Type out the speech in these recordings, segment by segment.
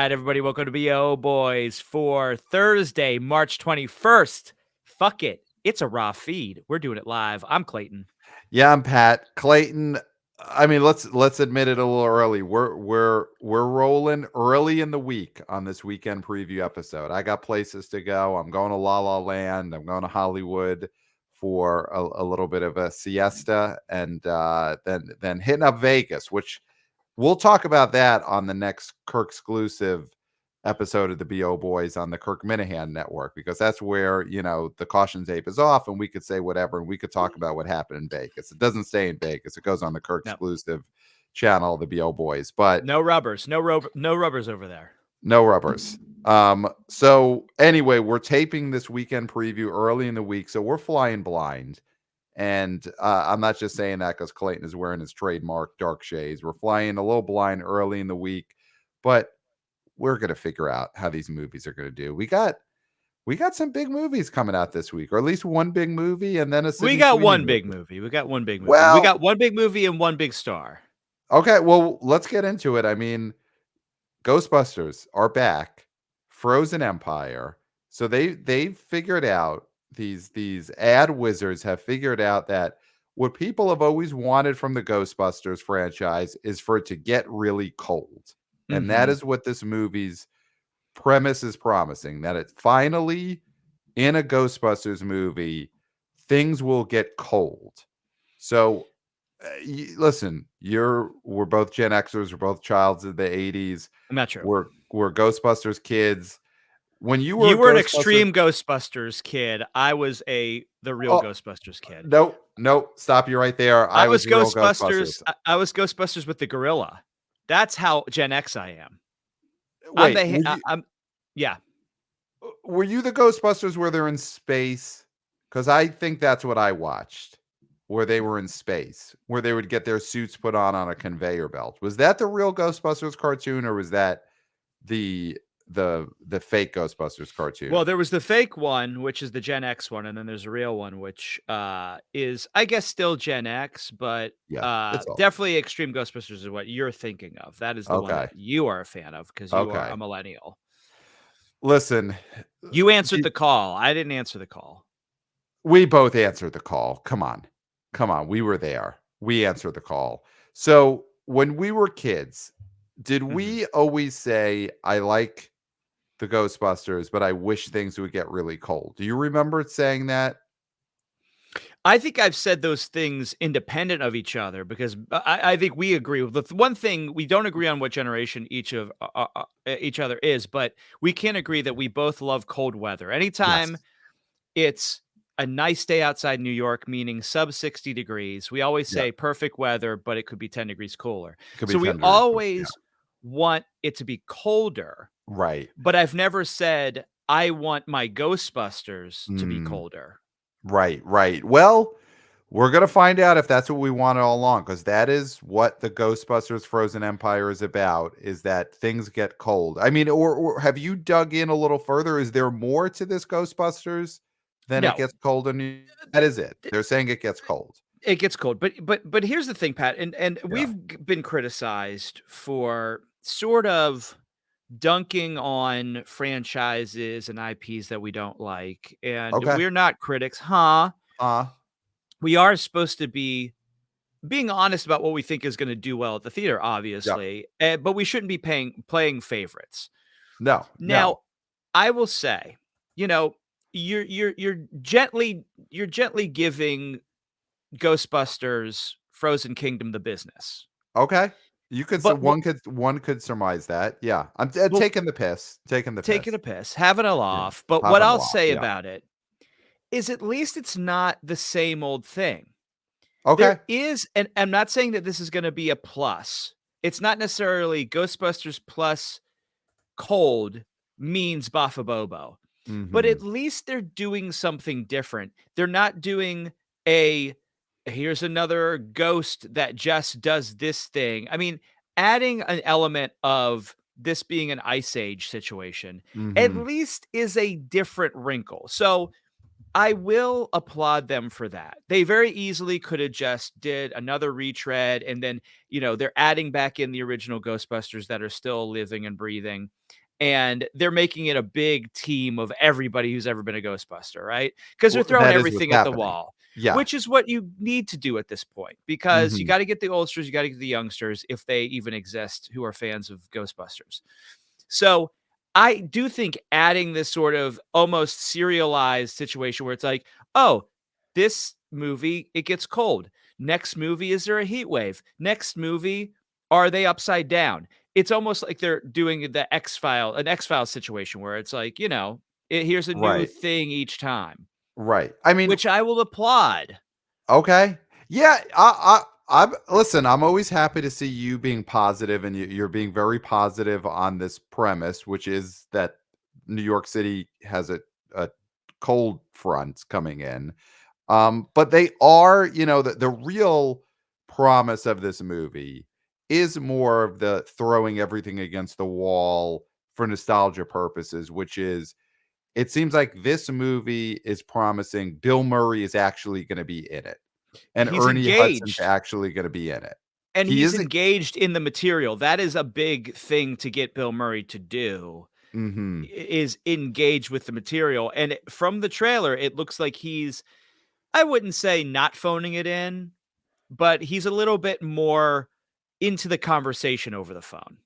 right, everybody, welcome to BO Boys for Thursday, March 21st. Fuck it. It's a raw feed. We're doing it live. I'm Clayton. Yeah, I'm Pat. Clayton, I mean, let's admit it a little early. We're rolling early in the week on this weekend preview episode. I got places to go. I'm going to La La Land. I'm going to Hollywood for a little bit of a siesta, and then hitting up Vegas, which we'll talk about that on the next Kirk exclusive episode of the BO Boys on the Kirk Minahan network, because that's where, the caution tape is off and we could say whatever and we could talk about what happened in Vegas. It doesn't stay in Vegas. It goes on the Kirk exclusive channel, the BO Boys, but no rubbers, no rubbers over there. No rubbers. So anyway, we're taping this weekend preview early in the week, so we're flying blind. And I'm not just saying that because Clayton is wearing his trademark dark shades. We're flying a little blind early in the week, but we're going to figure out how these movies are going to do. We got some big movies coming out this week, or at least one big movie, and then We got one big movie. We got one big movie. Well, we got one big movie and one big star. Okay, well, let's get into it. I mean, Ghostbusters are back. Frozen Empire. So they've figured out, these ad wizards have figured out that what people have always wanted from the Ghostbusters franchise is for it to get really cold. And that is what this movie's premise is promising, that it finally, in a Ghostbusters movie, things will get cold. So listen, we're both Gen Xers, we're both childs of the 80s. I'm not sure. We're Ghostbusters kids. When you were an extreme Ghostbusters kid, I was the real Ghostbusters kid. Nope. Stop you right there. I was Ghostbusters. I was Ghostbusters with the gorilla. That's how Gen X I am. Wait, yeah. Were you the Ghostbusters where they're in space? Because I think that's what I watched, where they were in space, where they would get their suits put on a conveyor belt. Was that the real Ghostbusters cartoon, or was that the fake Ghostbusters cartoon? Well, there was the fake one, which is the Gen X one, and then there's a real one, which is, I guess, still Gen X, but definitely Extreme Ghostbusters is what you're thinking of. That is the one that you are a fan of, because you are a millennial. Listen, you answered the call. I didn't answer the call. We both answered the call. Come on. We were there. We answered the call. So when we were kids, did we always say, I like the Ghostbusters, but I wish things would get really cold? Do you remember saying that? I think I've said those things independent of each other, because I think we agree. The one thing we don't agree on what generation each other is, but we can agree that we both love cold weather. Anytime it's a nice day outside New York, meaning sub 60 degrees. We always say perfect weather, but it could be 10 degrees cooler. So we always want it to be colder. Right. But I've never said I want my Ghostbusters to be colder. Right. Well, we're going to find out if that's what we want all along, because that is what the Ghostbusters Frozen Empire is about, is that things get cold. I mean, or have you dug in a little further? Is there more to this Ghostbusters? Then it gets cold, and that is it. They're saying it gets cold. It gets cold, but here's the thing, Pat, and we've been criticized for sort of dunking on franchises and IPs that we don't like, and we're not critics, We are supposed to be being honest about what we think is going to do well at the theater, obviously, but we shouldn't be playing favorites. No. Now, I will say, you're gently giving Ghostbusters Frozen Kingdom the business. Okay. You could, one could surmise that. Yeah. I'm taking the piss. Taking a piss. Having a laugh. But what I'll say about it is, at least it's not the same old thing. Okay. There is, and I'm not saying that this is going to be a plus. It's not necessarily Ghostbusters plus cold means Bafa-Bobo. But at least they're doing something different. They're not doing here's another ghost that just does this thing. I mean, adding an element of this being an Ice Age situation at least is a different wrinkle. So I will applaud them for that. They very easily could have just did another retread and then, they're adding back in the original Ghostbusters that are still living and breathing. And they're making it a big team of everybody who's ever been a Ghostbuster, right? Because they're Well, throwing that is what's everything at the happening. wall, Yeah. which is what you need to do at this point because you Mhm. got to get the oldsters, you got to get the youngsters, if they even exist, who are fans of Ghostbusters. So I do think adding this sort of almost serialized situation where it's like, oh, this movie, it gets cold. Next movie, is there a heat wave? Next movie, are they upside down? It's almost like they're doing an X File situation where it's like, here's a new Right. thing each time, Right. I mean, which I will applaud. okay. Yeah, I'm listen, I'm always happy to see you being positive, and you're being very positive on this premise, which is that New York City has a cold front coming in. But they are, the real promise of this movie is more of the throwing everything against the wall for nostalgia purposes, which is, it seems like this movie is promising Bill Murray is actually going to be in it, and He's Ernie Hudson's engaged. actually going to be in it. And He he's is. engaged in the material. That is a big thing to get Bill Murray to do. Mm-hmm. Is engage with the material, and from the trailer, it looks like he's I wouldn't say not phoning it in, but he's a little bit more into the conversation over the phone.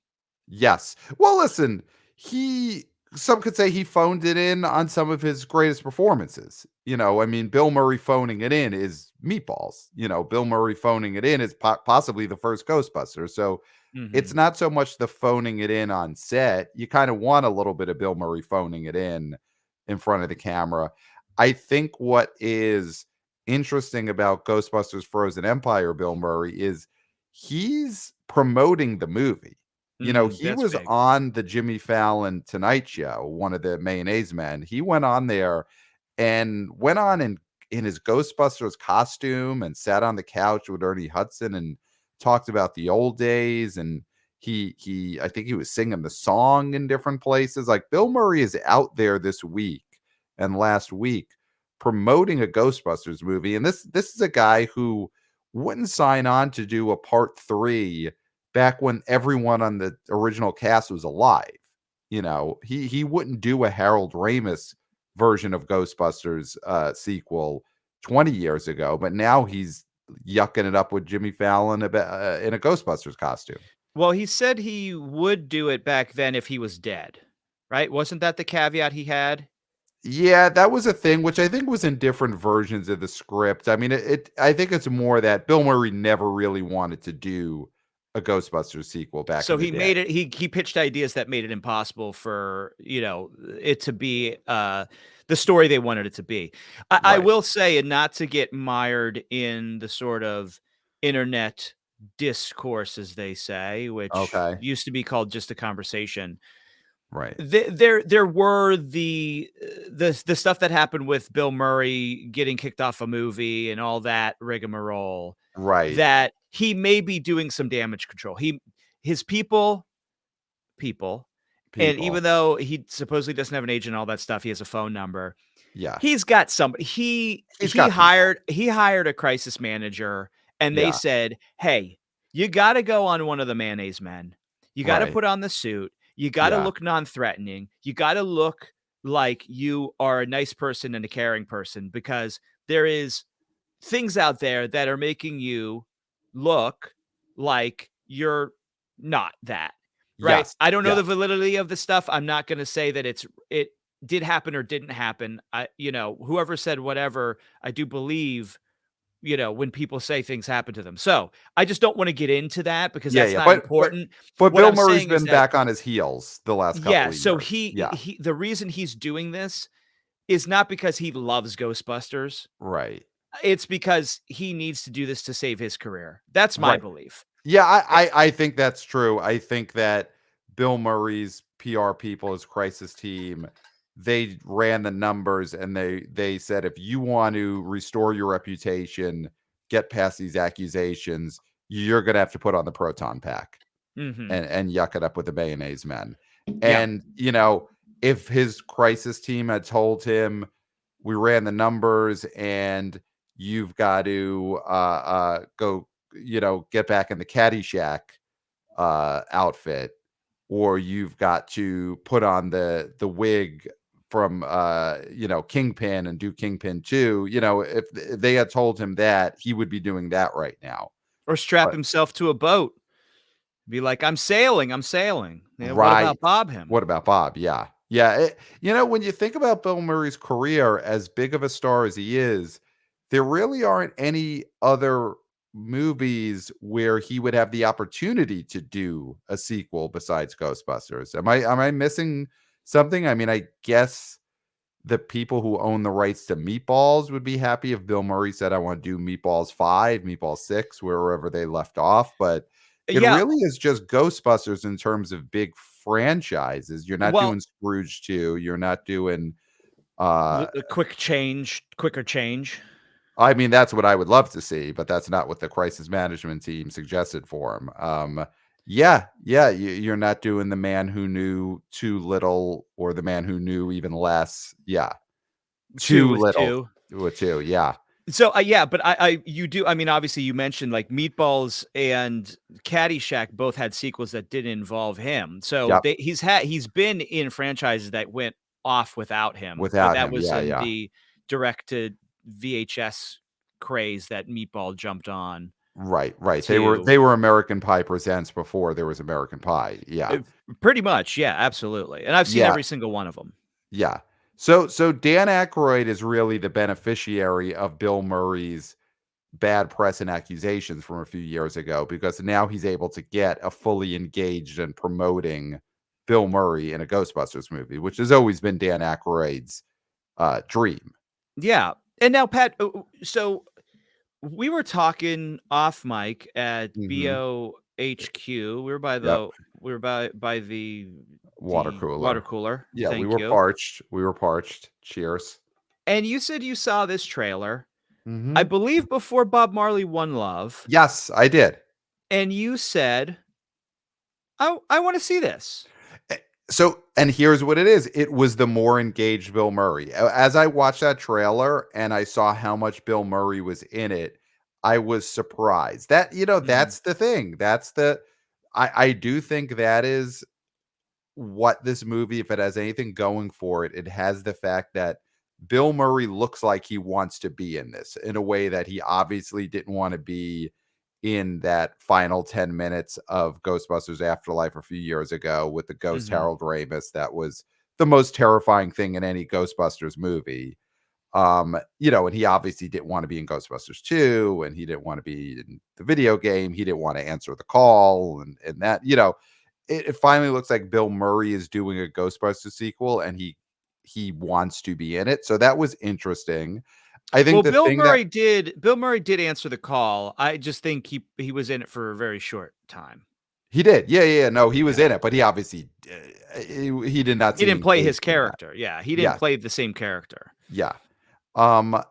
Yes. Well, listen, he some could say he phoned it in on some of his greatest performances. I mean, Bill Murray phoning it in is Meatballs. Bill Murray phoning it in is possibly the first Ghostbuster. So it's Mhm. not so much the phoning it in on set. You kind of want a little bit of Bill Murray phoning it in front of the camera. I think what is interesting about Ghostbusters Frozen Empire, Bill Murray, is he's promoting the movie. He That's was big. on the Jimmy Fallon Tonight Show, one of the mayonnaise men. He went on there and went on in his Ghostbusters costume and sat on the couch with Ernie Hudson and talked about the old days. And I think he was singing the song in different places. Like, Bill Murray is out there this week and last week promoting a Ghostbusters movie. And this is a guy who wouldn't sign on to do a part 3 back when everyone on the original cast was alive. He wouldn't do a Harold Ramis version of Ghostbusters sequel 20 years ago, but now he's yucking it up with Jimmy Fallon in a Ghostbusters costume. Well, he said he would do it back then if he was dead, right? Wasn't that the caveat he had? Yeah, that was a thing, which I think was in different versions of the script. I mean, I think it's more that Bill Murray never really wanted to do a Ghostbusters sequel back So in the he day. made it he pitched ideas that made it impossible for, it to be, the story they wanted it to be. I Right. will say, and not to get mired in the sort of internet discourse, as they say, which Okay. used to be called Just a Conversation. Right. There were the stuff that happened with Bill Murray getting kicked off a movie and all that rigmarole, Right. that he may be doing some damage control. His people, and People. even though he supposedly doesn't have an agent and all that stuff, he has a phone number. Yes. He's got somebody. He He's he got people. hired he hired a crisis manager, and they Yeah. said, "Hey, you gotta go on one of the mayonnaise men. You gotta Right. put on the suit. You gotta Yeah. look non-threatening. You gotta look like you are a nice person and a caring person because there is things out there that are making you look like you're not that." Right? Yes. I don't know the Yes. validity of the stuff. I'm not gonna say that it did happen or didn't happen. Whoever said whatever, I do believe, when people say things happen to them. So, I just don't wanna get into that because Yeah, that's yeah. not But important. but What Bill I'm Murray's saying is been that, back on his heels the last couple yeah, of so years. he Yeah. he the reason he's doing this is not because he loves Ghostbusters. Right. It's because he needs to do this to save his career. That's my Right. belief. Yeah, Eh I think that's true. I think that Bill Murray's PR people, his crisis team, they ran the numbers and they said, if you want to restore your reputation, get past these accusations, you're gonna have to put on the proton pack Mhm. and yuck it up with the mayonnaise men. Yeah. And if his crisis team had told him, we ran the numbers, and you've got to go, get back in the Caddyshack outfit, or you've got to put on the wig from Kingpin and do Kingpin 2. If they had told him that, he would be doing that right now. Or strap But himself to a boat. Be like, "I'm sailing, I'm sailing." Yeah, what right. about Bob him? What about Bob? Yeah. Yeah. When you think about Bill Murray's career, as big of a star as he is, there really aren't any other movies where he would have the opportunity to do a sequel besides Ghostbusters. Am I missing something? I mean, I guess the people who own the rights to Meatballs would be happy if Bill Murray said, "I want to do Meatballs 5, Meatballs 6, wherever they left off." But it Yeah, really is just Ghostbusters in terms of big franchises. You're not well, doing Scrooge 2. You're not doing, uh, the quicker change. I mean, that's what I would love to see, but that's not what the crisis management team suggested for him. Yeah, yeah, you're not doing The Man Who Knew Too Little or The Man Who Knew Even Less. Yeah, 2 too with little 2. with 2. Yeah. So, yeah, but you do, I mean, obviously, you mentioned, like, Meatballs and Caddyshack both had sequels that didn't involve him. So, Yep. he's been in franchises that went off without him, but Without that him. was Yeah, in yeah. the direct to VHS craze that Meatball jumped on Right, right. They were to they were American Pie Presents before there was American Pie. Yeah. pretty much, yeah, absolutely, and I've seen Yeah, every single one of them. yeah. So Dan Aykroyd is really the beneficiary of Bill Murray's bad press and accusations from a few years ago, because now he's able to get a fully engaged and promoting Bill Murray in a Ghostbusters movie, which has always been Dan Aykroyd's dream. Yeah, and now Pat, so we were talking off mic at Mhm. BOHQ. Yep. We were by Water the water cooler. cooler. Yeah, we Thank were you. parched. We were parched. Cheers. And you said you saw this trailer, I Mhm. believe before Bob Marley One Love, Yes, I did. and you said, I want to see this. Eh, and here's what it is. It was the more engaged Bill Murray. As I watched that trailer and I saw how much Bill Murray was in it, I was surprised. Mhm, That's the thing. I do think that is what this movie, if it has anything going for it, it has the fact that Bill Murray looks like he wants to be in this in a way that he obviously didn't want to be in that final 10 minutes of Ghostbusters Afterlife a few years ago with the ghost mhm. Harold Ramis. That was the most terrifying thing in any Ghostbusters movie. And he obviously didn't want to be in Ghostbusters 2, and he didn't want to be in the video game. He didn't want to answer the call, and that, it finally looks like Bill Murray is doing a Ghostbusters sequel, and he wants to be in it. So that was interesting. I think Well, the thing that Bill Murray did answer the call. I just think he was in it for a very short time. he did. Yeah, yeah, yeah. No, he was in it, but he obviously he did not He seem didn't play engaged his in that. character. Yeah, he didn't Yes. play the same character. Yeah. Um,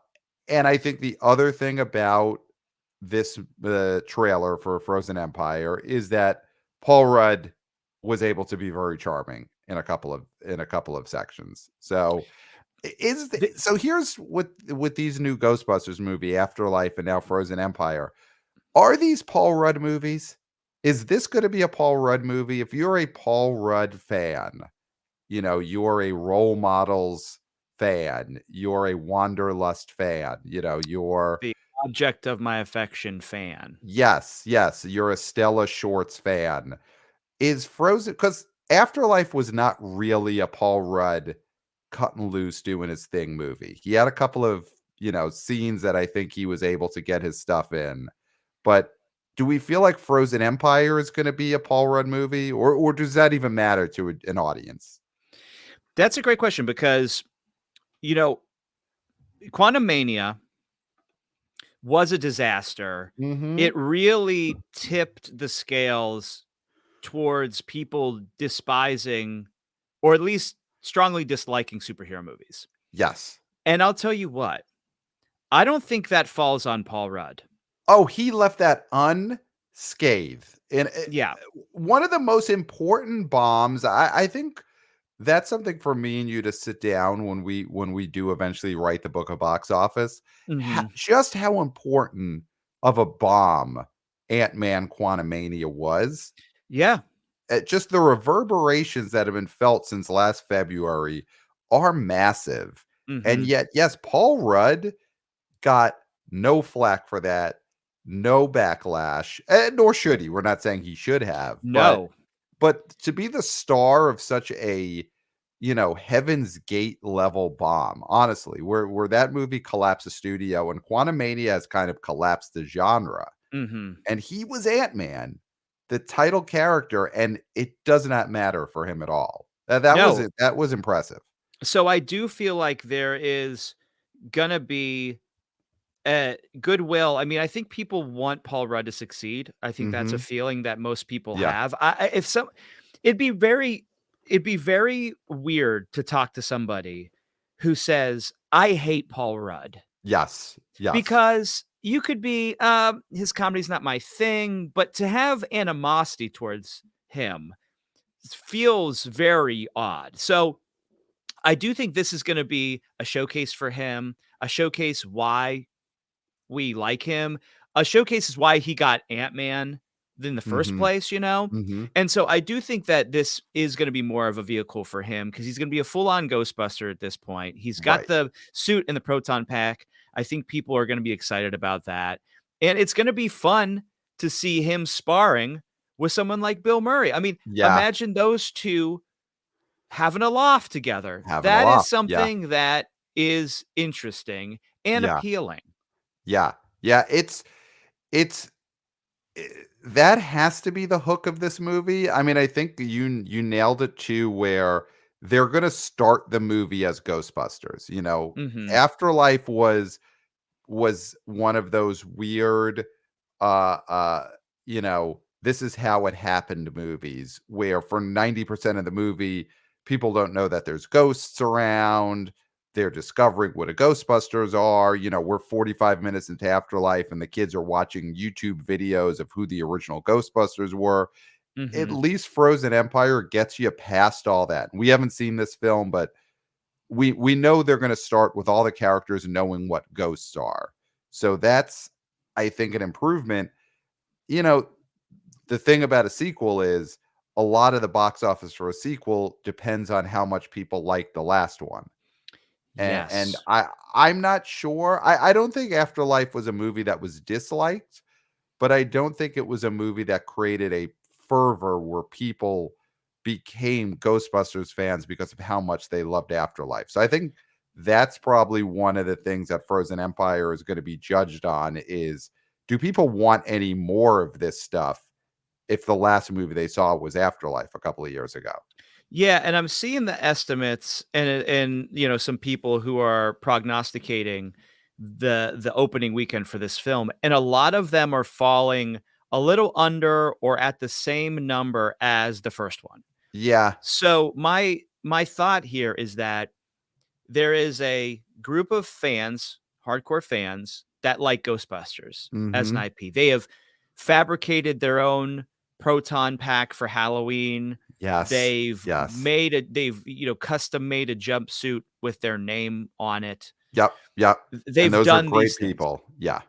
and I think the other thing about this the trailer for Frozen Empire is that Paul Rudd was able to be very charming in a couple of sections. So The so here's what with these new Ghostbusters movie, Afterlife and now Frozen Empire. Are these Paul Rudd movies? Is this going to be a Paul Rudd movie? If you're a Paul Rudd fan, you're a role models fan, you're a wanderlust fan, the object of my affection fan. yes, yes, you're a Stella Shorts fan. Is Frozen, because Afterlife was not really a Paul Rudd cutting loose doing his thing movie. He had a couple of, scenes that I think he was able to get his stuff in. But do we feel like Frozen Empire is going to be a Paul Rudd movie, or does that even matter to an audience? That's a great question because, you know, Quantum Mania was a disaster. Mhm. It really tipped the scales towards people despising or at least strongly disliking superhero movies. Yes. And I'll tell you what, I don't think that falls on Paul Rudd. Oh, he left that unscathed. And Yeah. one of the most important bombs, I think that's something for me and you to sit down when we do eventually write the book of box office. Mhm. Just how important of a bomb Ant-Man Quantumania was. Yeah. Just the reverberations that have been felt since last February are massive. And Mhm. yet, yes, Paul Rudd got no flack for that, no backlash, and nor should he. We're not saying he should have, No. but to be the star of such a, Heaven's Gate level bomb, honestly, where that movie collapsed the studio and Quantumania has kind of collapsed the genre. Mhm. And he was Ant-Man, the title character, and it does not matter for him at all. That was No. it. That was impressive. So I do feel like there is gonna be goodwill. I mean, I think people want Paul Rudd to succeed. I think that's a Mhm. feeling that most people Yeah. have. If some, it'd be very, it'd be very weird to talk to somebody who says, "I hate Paul Rudd," Yes. Yes. because you could be, his comedy's not my thing, but to have animosity towards him feels very odd. So I do think this is going to be a showcase for him, a showcase why we like him. A showcase is why he got Ant-Man in the first Mhm. place, you know? Mhm. And so I do think that this is gonna be more of a vehicle for him because he's gonna be a full-on Ghostbuster at this point. He's got Right. the suit and the proton pack. I think people are gonna be excited about that. And it's gonna be fun to see him sparring with someone like Bill Murray. I mean, Yeah. imagine those 2 having a laugh together. Having a That is laugh. Yeah. something that is interesting and Yeah. appealing. Yeah. Yeah. It's that has to be the hook of this movie. I mean, I think you nailed it too, where they're gonna start the movie as Ghostbusters. Mhm. Afterlife was one of those weird uh uh this is how it happened movies where for 90% of the movie people don't know that there's ghosts around. They're discovering what a ghostbusters are. We're 45 minutes into Afterlife and the kids are watching YouTube videos of who the original Ghostbusters were. At Mhm. least Frozen Empire gets you past all that. We haven't seen this film, but we know they're going to start with all the characters knowing what ghosts are. So that's, I think, an improvement. You know, the thing about a sequel is a lot of the box office for a sequel depends on how much people like the last one. And Yes. I'm not sure. I don't think Afterlife was a movie that was disliked, but I don't think it was a movie that created a fervor where people became Ghostbusters fans because of how much they loved Afterlife. So I think that's probably one of the things that Frozen Empire is going to be judged on is, do people want any more of this stuff if the last movie they saw was Afterlife a couple of years ago? Yeah, and I'm seeing the estimates and some people who are prognosticating the opening weekend for this film, and a lot of them are falling a little under or at the same number as the first one. Yeah. So my thought here is that there is a group of fans, hardcore fans, that like Ghostbusters as an Mhm. IP. They have fabricated their own proton pack for Halloween. Yes. Yes. They've custom made a jumpsuit with their name on it. Yep. Yep. And They've those are done great these things. people. Yeah.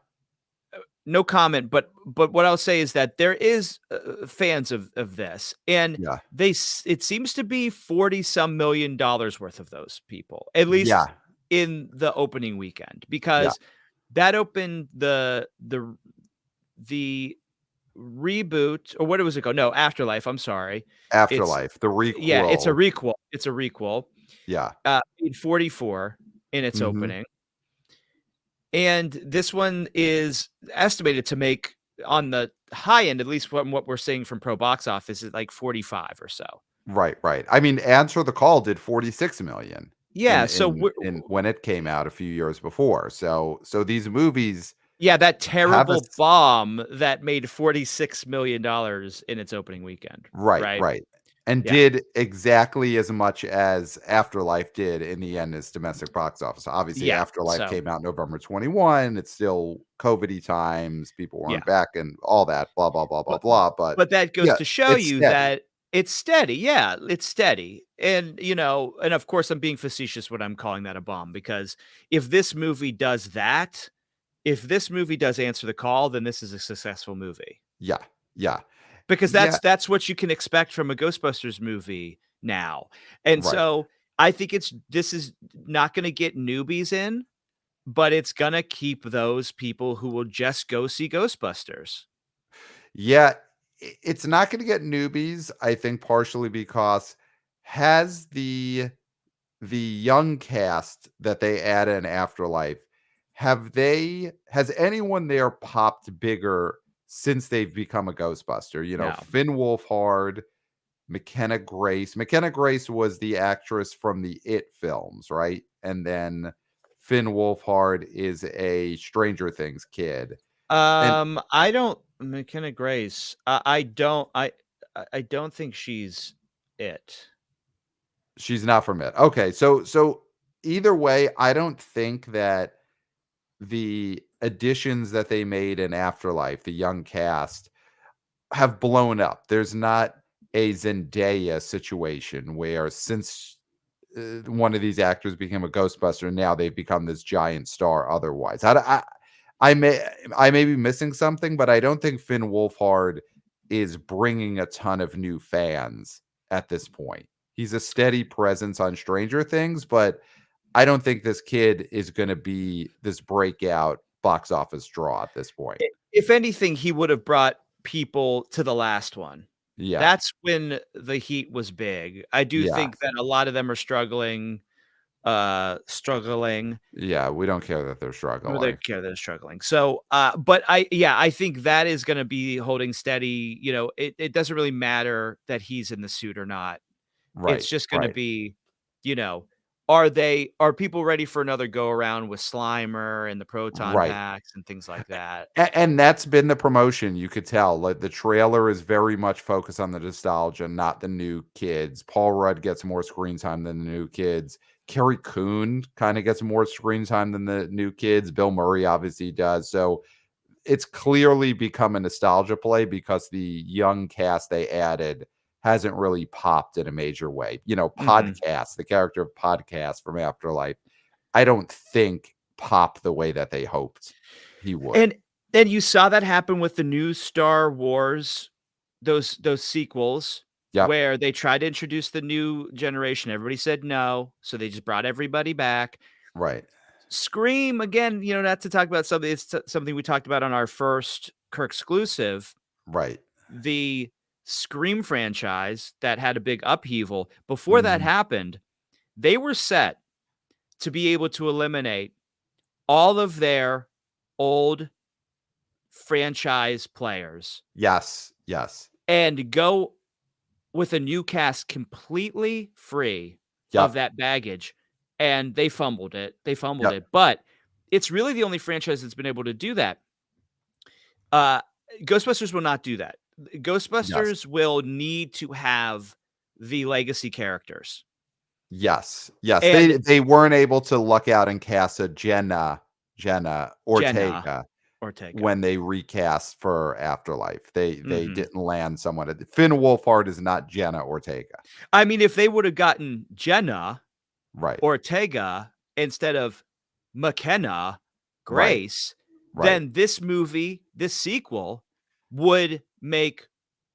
No comment, but what I'll say is that there is, fans of this, and Yeah. it seems to be 40 some $1,000,000 worth of those people, at least Yeah. in the opening weekend, Yeah. because that opened the reboot, or what was it called? No, Afterlife, I'm sorry. It's Afterlife, the yeah, it's a requel. requel, it's a requel, Yeah. made 44 in its Mhm. opening. And this one is estimated to make on the high end, at least from what we're seeing from Pro Box Office, is like 45 or so. Right, right. I mean, Answer the Call did 46,000,000 Yeah, so we're in when it came out a few years before. So these movies yeah, that have terrible us. bomb that made $46,000,000 in its opening weekend, Right, right? right. And Yeah, did exactly as much as Afterlife did in the end as domestic box office. Obviously, yeah, Afterlife so came out November 21. It's still COVID-y times. People yeah. weren't back and all that, blah, blah, blah, blah, But blah. But but that goes yeah, to show it's you steady. that It's steady, yeah, it's steady, and, and of course, I'm being facetious when I'm calling that a bomb, because if this movie does that if this movie does answer the call, then this is a successful movie. Yeah, yeah, Because yeah, that's what you can expect from a Ghostbusters movie now, and right. so, I think this is not gonna get newbies in, but it's gonna keep those people who will just go see Ghostbusters. Yeah, it's not going to get newbies. I think partially because has the young cast that they add in Afterlife, has anyone there popped bigger since they've become a Ghostbuster? No. Finn Wolfhard, McKenna Grace. McKenna Grace was the actress from the It films, right? And then Finn Wolfhard is a Stranger Things kid. And I don't McKenna Grace, I don't think she's it. she's not from It. Okay, so either way, I don't think that the additions that they made in Afterlife, the young cast, have blown up. There's not a Zendaya situation where since one of these actors became a Ghostbuster, now they've become this giant star. Otherwise, I may I may be missing something, but I don't think Finn Wolfhard is bringing a ton of new fans at this point. He's a steady presence on Stranger Things, but I don't think this kid is going to be this breakout box office draw at this point. If anything, he would have brought people to the last one. Yeah, That's when the heat was big. I do yeah, think that a lot of them are struggling. yeah. We don't care that they're Well, they struggling. care they're struggling. So, but I think that is gonna be holding steady. It doesn't really matter that he's in the suit or not. It's Right, just gonna right, be, you know, are people ready for another go around with Slimer and the proton right. packs and things like that? And that's been the promotion, you could tell, like, the trailer is very much focused on the nostalgia, not the new kids. Paul Rudd gets more screen time than the new kids. Carrie Coon kinda gets more screen time than the new kids. Bill Murray obviously does, so it's clearly become a nostalgia play because the young cast they added hasn't really popped in a major way. Mhm. Podcast, the character of Podcast from Afterlife, I don't think popped the way that they hoped he would. And you saw that happen with the new Star Wars, those sequels Yep, where they tried to introduce the new generation. Everybody said no, so they just brought everybody back. right, Scream, again, not to talk about something, it's something we talked about on our first Kirk exclusive. right. The Scream franchise that had a big upheaval. Before that Mhm. happened, they were set to be able to eliminate all of their old franchise players Yes, yes. and go with a new cast completely free of Yep, that baggage, and they fumbled it. They fumbled yep, it, but it's really the only franchise that's been able to do that. Uh, Ghostbusters will not do that. yes, Ghostbusters will need to have the legacy characters, yes, yes. and They weren't able to luck out and cast a Jenna Jenna Ortega Ortega. when they recast for Afterlife. They Mhm. didn't land someone at Finn Wolfhard is not Jenna Ortega. I mean, if they would have gotten Jenna Right, Ortega instead of McKenna right, Grace, right. then this sequel would make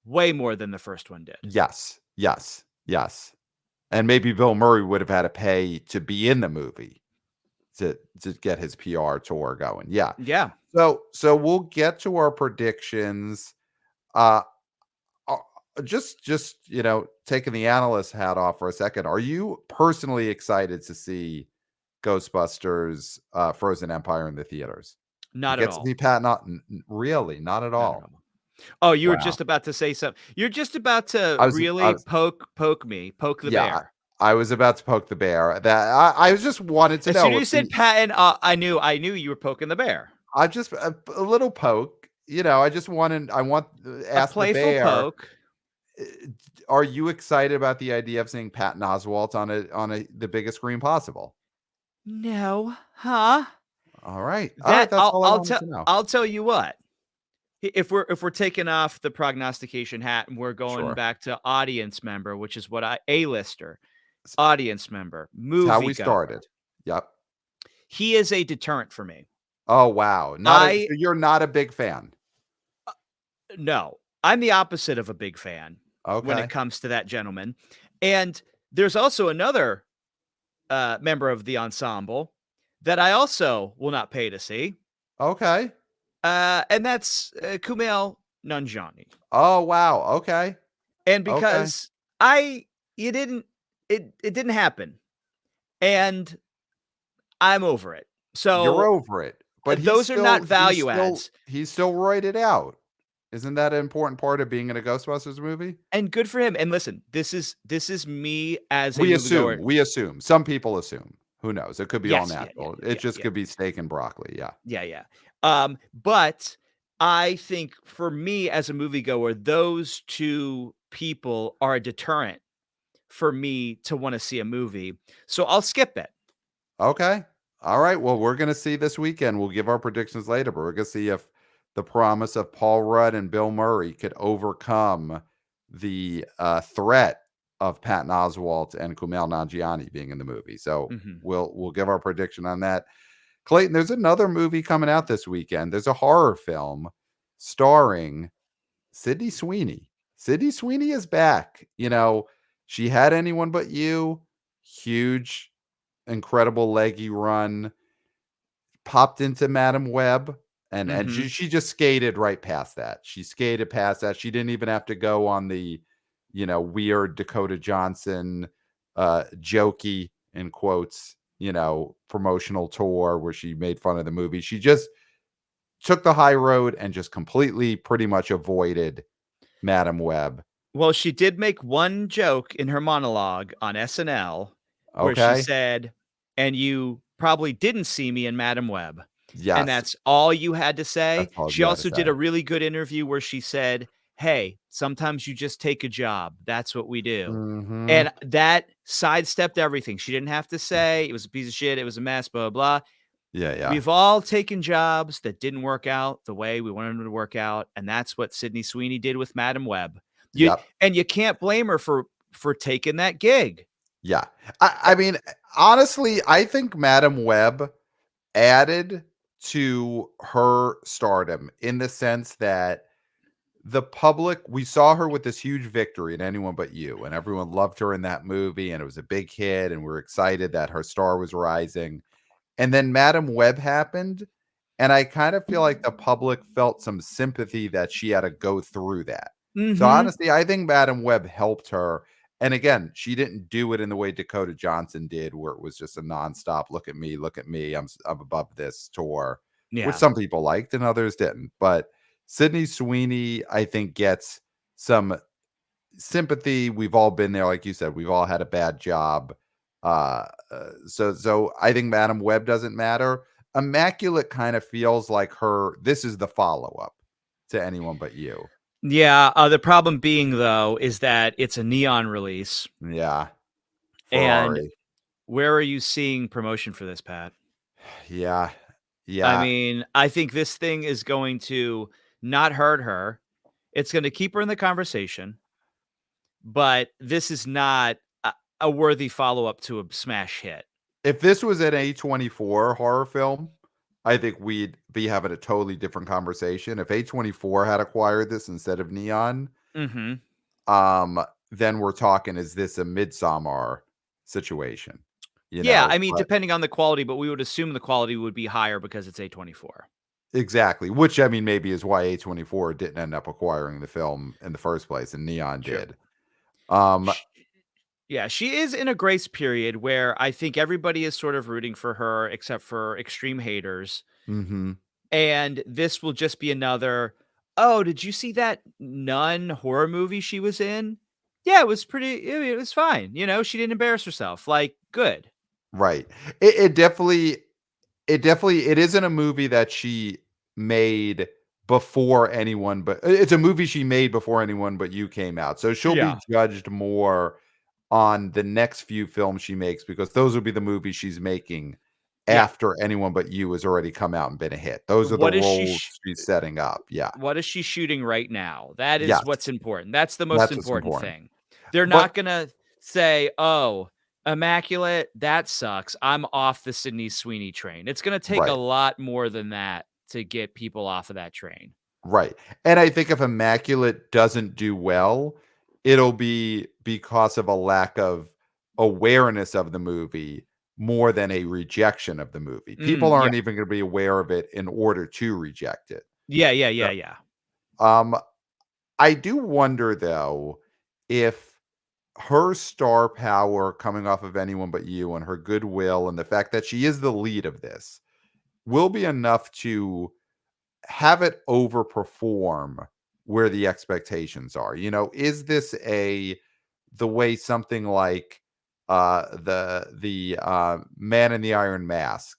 way more than the first one did. Yes, yes, yes. And maybe Bill Murray would have had to pay to be in the movie to get his PR tour going. Yeah. Yeah, So we'll get to our predictions. Uh, uh, just taking the analyst hat off for a second. Are you personally excited to see Ghostbusters Frozen Empire in the theaters? You not at get to all. see Pat not really, not at Not at all. all. Oh, you were Wow. just about to say something. You're just about to I really was poke the yeah, bear. I was about to poke the bear. That I was just wanted to As soon know as if you said Patton, I knew you were poking the bear. I just a little poke. I want A ask the playful bear. poke. uh, Are you excited about the idea of seeing Patton Oswalt on the biggest screen possible? No, huh? All right. All right. That That's all I wanted to know. I'll tell you what. if we're taking off the prognostication hat and we're going Sure. back to audience member, which is what A-lister, audience member, It's how we moviegoer, started. Yep. he is a deterrent for me. Oh, wow. So I you're not a big fan. No, I'm the opposite of a big fan when it Okay. comes to that gentleman. And there's also another member of the ensemble that I also will not pay to see, Okay. and that's Kumail Nanjiani. Oh, wow. Okay. And Okay. because I you didn't it didn't happen, and I'm over it. You're So over it. But those are not value adds. he's still roided out. Isn't that an important part of being in a Ghostbusters movie? And good for him. And listen, this is me as a We assume. moviegoer. We assume. Some people assume. Who knows? It could be all Yes, yeah, yeah, natural. yeah, It yeah, just yeah. could be steak and broccoli. Yeah. Yeah, yeah. But I think for me as a moviegoer, those two people are a deterrent for me to want to see a movie. So I'll skip it. Okay. All right. Well, we're going to see this weekend. We'll give our predictions later, but we're going to see if the promise of Paul Rudd and Bill Murray could overcome the threat of Patton Oswalt and Kumail Nanjiani being in the movie. So Mhm. we'll give our prediction on that. Clayton, there's another movie coming out this weekend. There's a horror film starring Sydney Sweeney. Sydney Sweeney is back. She had Anyone But You, huge, incredible leggy run, popped into Madam Web, and she, Mhm. she just skated right past that. She skated past that. She didn't even have to go on the, weird Dakota Johnson, jokey in quotes, promotional tour where she made fun of the movie. She just took the high road and just completely pretty much avoided Madam Web. Well, she did make one joke in her monologue on SNL where she Okay. said, "And you probably didn't see me in Madam Web." And Yes. that's all you had to say. That's all She you had to also did say. a really good interview where she said, "Hey, sometimes you just take a job. That's what we do." Hmm. And that sidestepped everything. She didn't have to say it was a piece of shit, it was a mess, blah, blah, blah. Yeah. Yeah. We've all taken jobs that didn't work out the way we wanted them to work out, and that's what Sydney Sweeney did with Madam Web. You Yep. and you can't blame her for taking that gig. Yeah. Eh I mean, honestly, I think Madam Web added to her stardom in the sense that the public, we saw her with this huge victory in Anyone But You, and everyone loved her in that movie, and it was a big hit, and we're excited that her star was rising. And then Madam Web happened, and I kind of feel like the public felt some sympathy that she had to go through that. So Mhm. honestly, I think Madam Web helped her. And again, she didn't do it in the way Dakota Johnson did, where it was just a nonstop look at me, I'm above this tour, which Yeah. some people liked and others didn't. But Sydney Sweeney, I think, gets some sympathy. We've all been there, like you said. We've all had a bad job. So I think Madam Web doesn't matter. Immaculate kind of feels like her. This is the follow up to Anyone But You. Yeah, the problem being, though, is that it's a Neon release, Yeah, and Ferrari. where are you seeing promotion for this, Pat? Yeah, I yeah. mean, I think this thing is going to not hurt her. It's gonna keep her in the conversation, but this is not a worthy follow-up to a smash hit. If this was an A24 horror film, I think we'd be having a totally different conversation. If A24 had acquired this instead of Neon, Mhm. um, then we're talking, is this a Midsommar situation? Yeah, I mean, But depending on the quality, but we would assume the quality would be higher because it's A24. exactly, which I mean, maybe is why A24 didn't end up acquiring the film in the first place, and Neon True. did. Um, Sh Yeah, she is in a grace period where I think everybody is sort of rooting for her except for extreme haters, mhm. and this will just be another, "Oh, did you see that nun horror movie she was in? Yeah, it was pretty it was fine, she didn't embarrass herself." Like, good. Right. It definitely it isn't a movie that she made before anyone, but it's a movie she made before Anyone But You came out. So she'll be Yeah. judged more on the next few films she makes because those will be the movies she's making Yeah. after Anyone But You has already come out and been a hit. Those are the What is roles she's setting up. Yeah. what is she shooting right now? That is Yes. what's important. That's the most That's what's important important. thing. They're But not gonna say, "Oh, Immaculate, that sucks. I'm off the Sydney Sweeney train." It's gonna take a right. lot more than that to get people off of that train. Right. And I think if Immaculate doesn't do well, it'll be because of a lack of awareness of the movie more than a rejection of the movie. People Yeah. aren't even going to be aware of it in order to reject it. Yeah, yeah, So, yeah, yeah. Um, I do wonder though if her star power coming off of Anyone But You and her goodwill and the fact that she is the lead of this will be enough to have it overperform where the expectations are. Is this the way something like the Man in the Iron Mask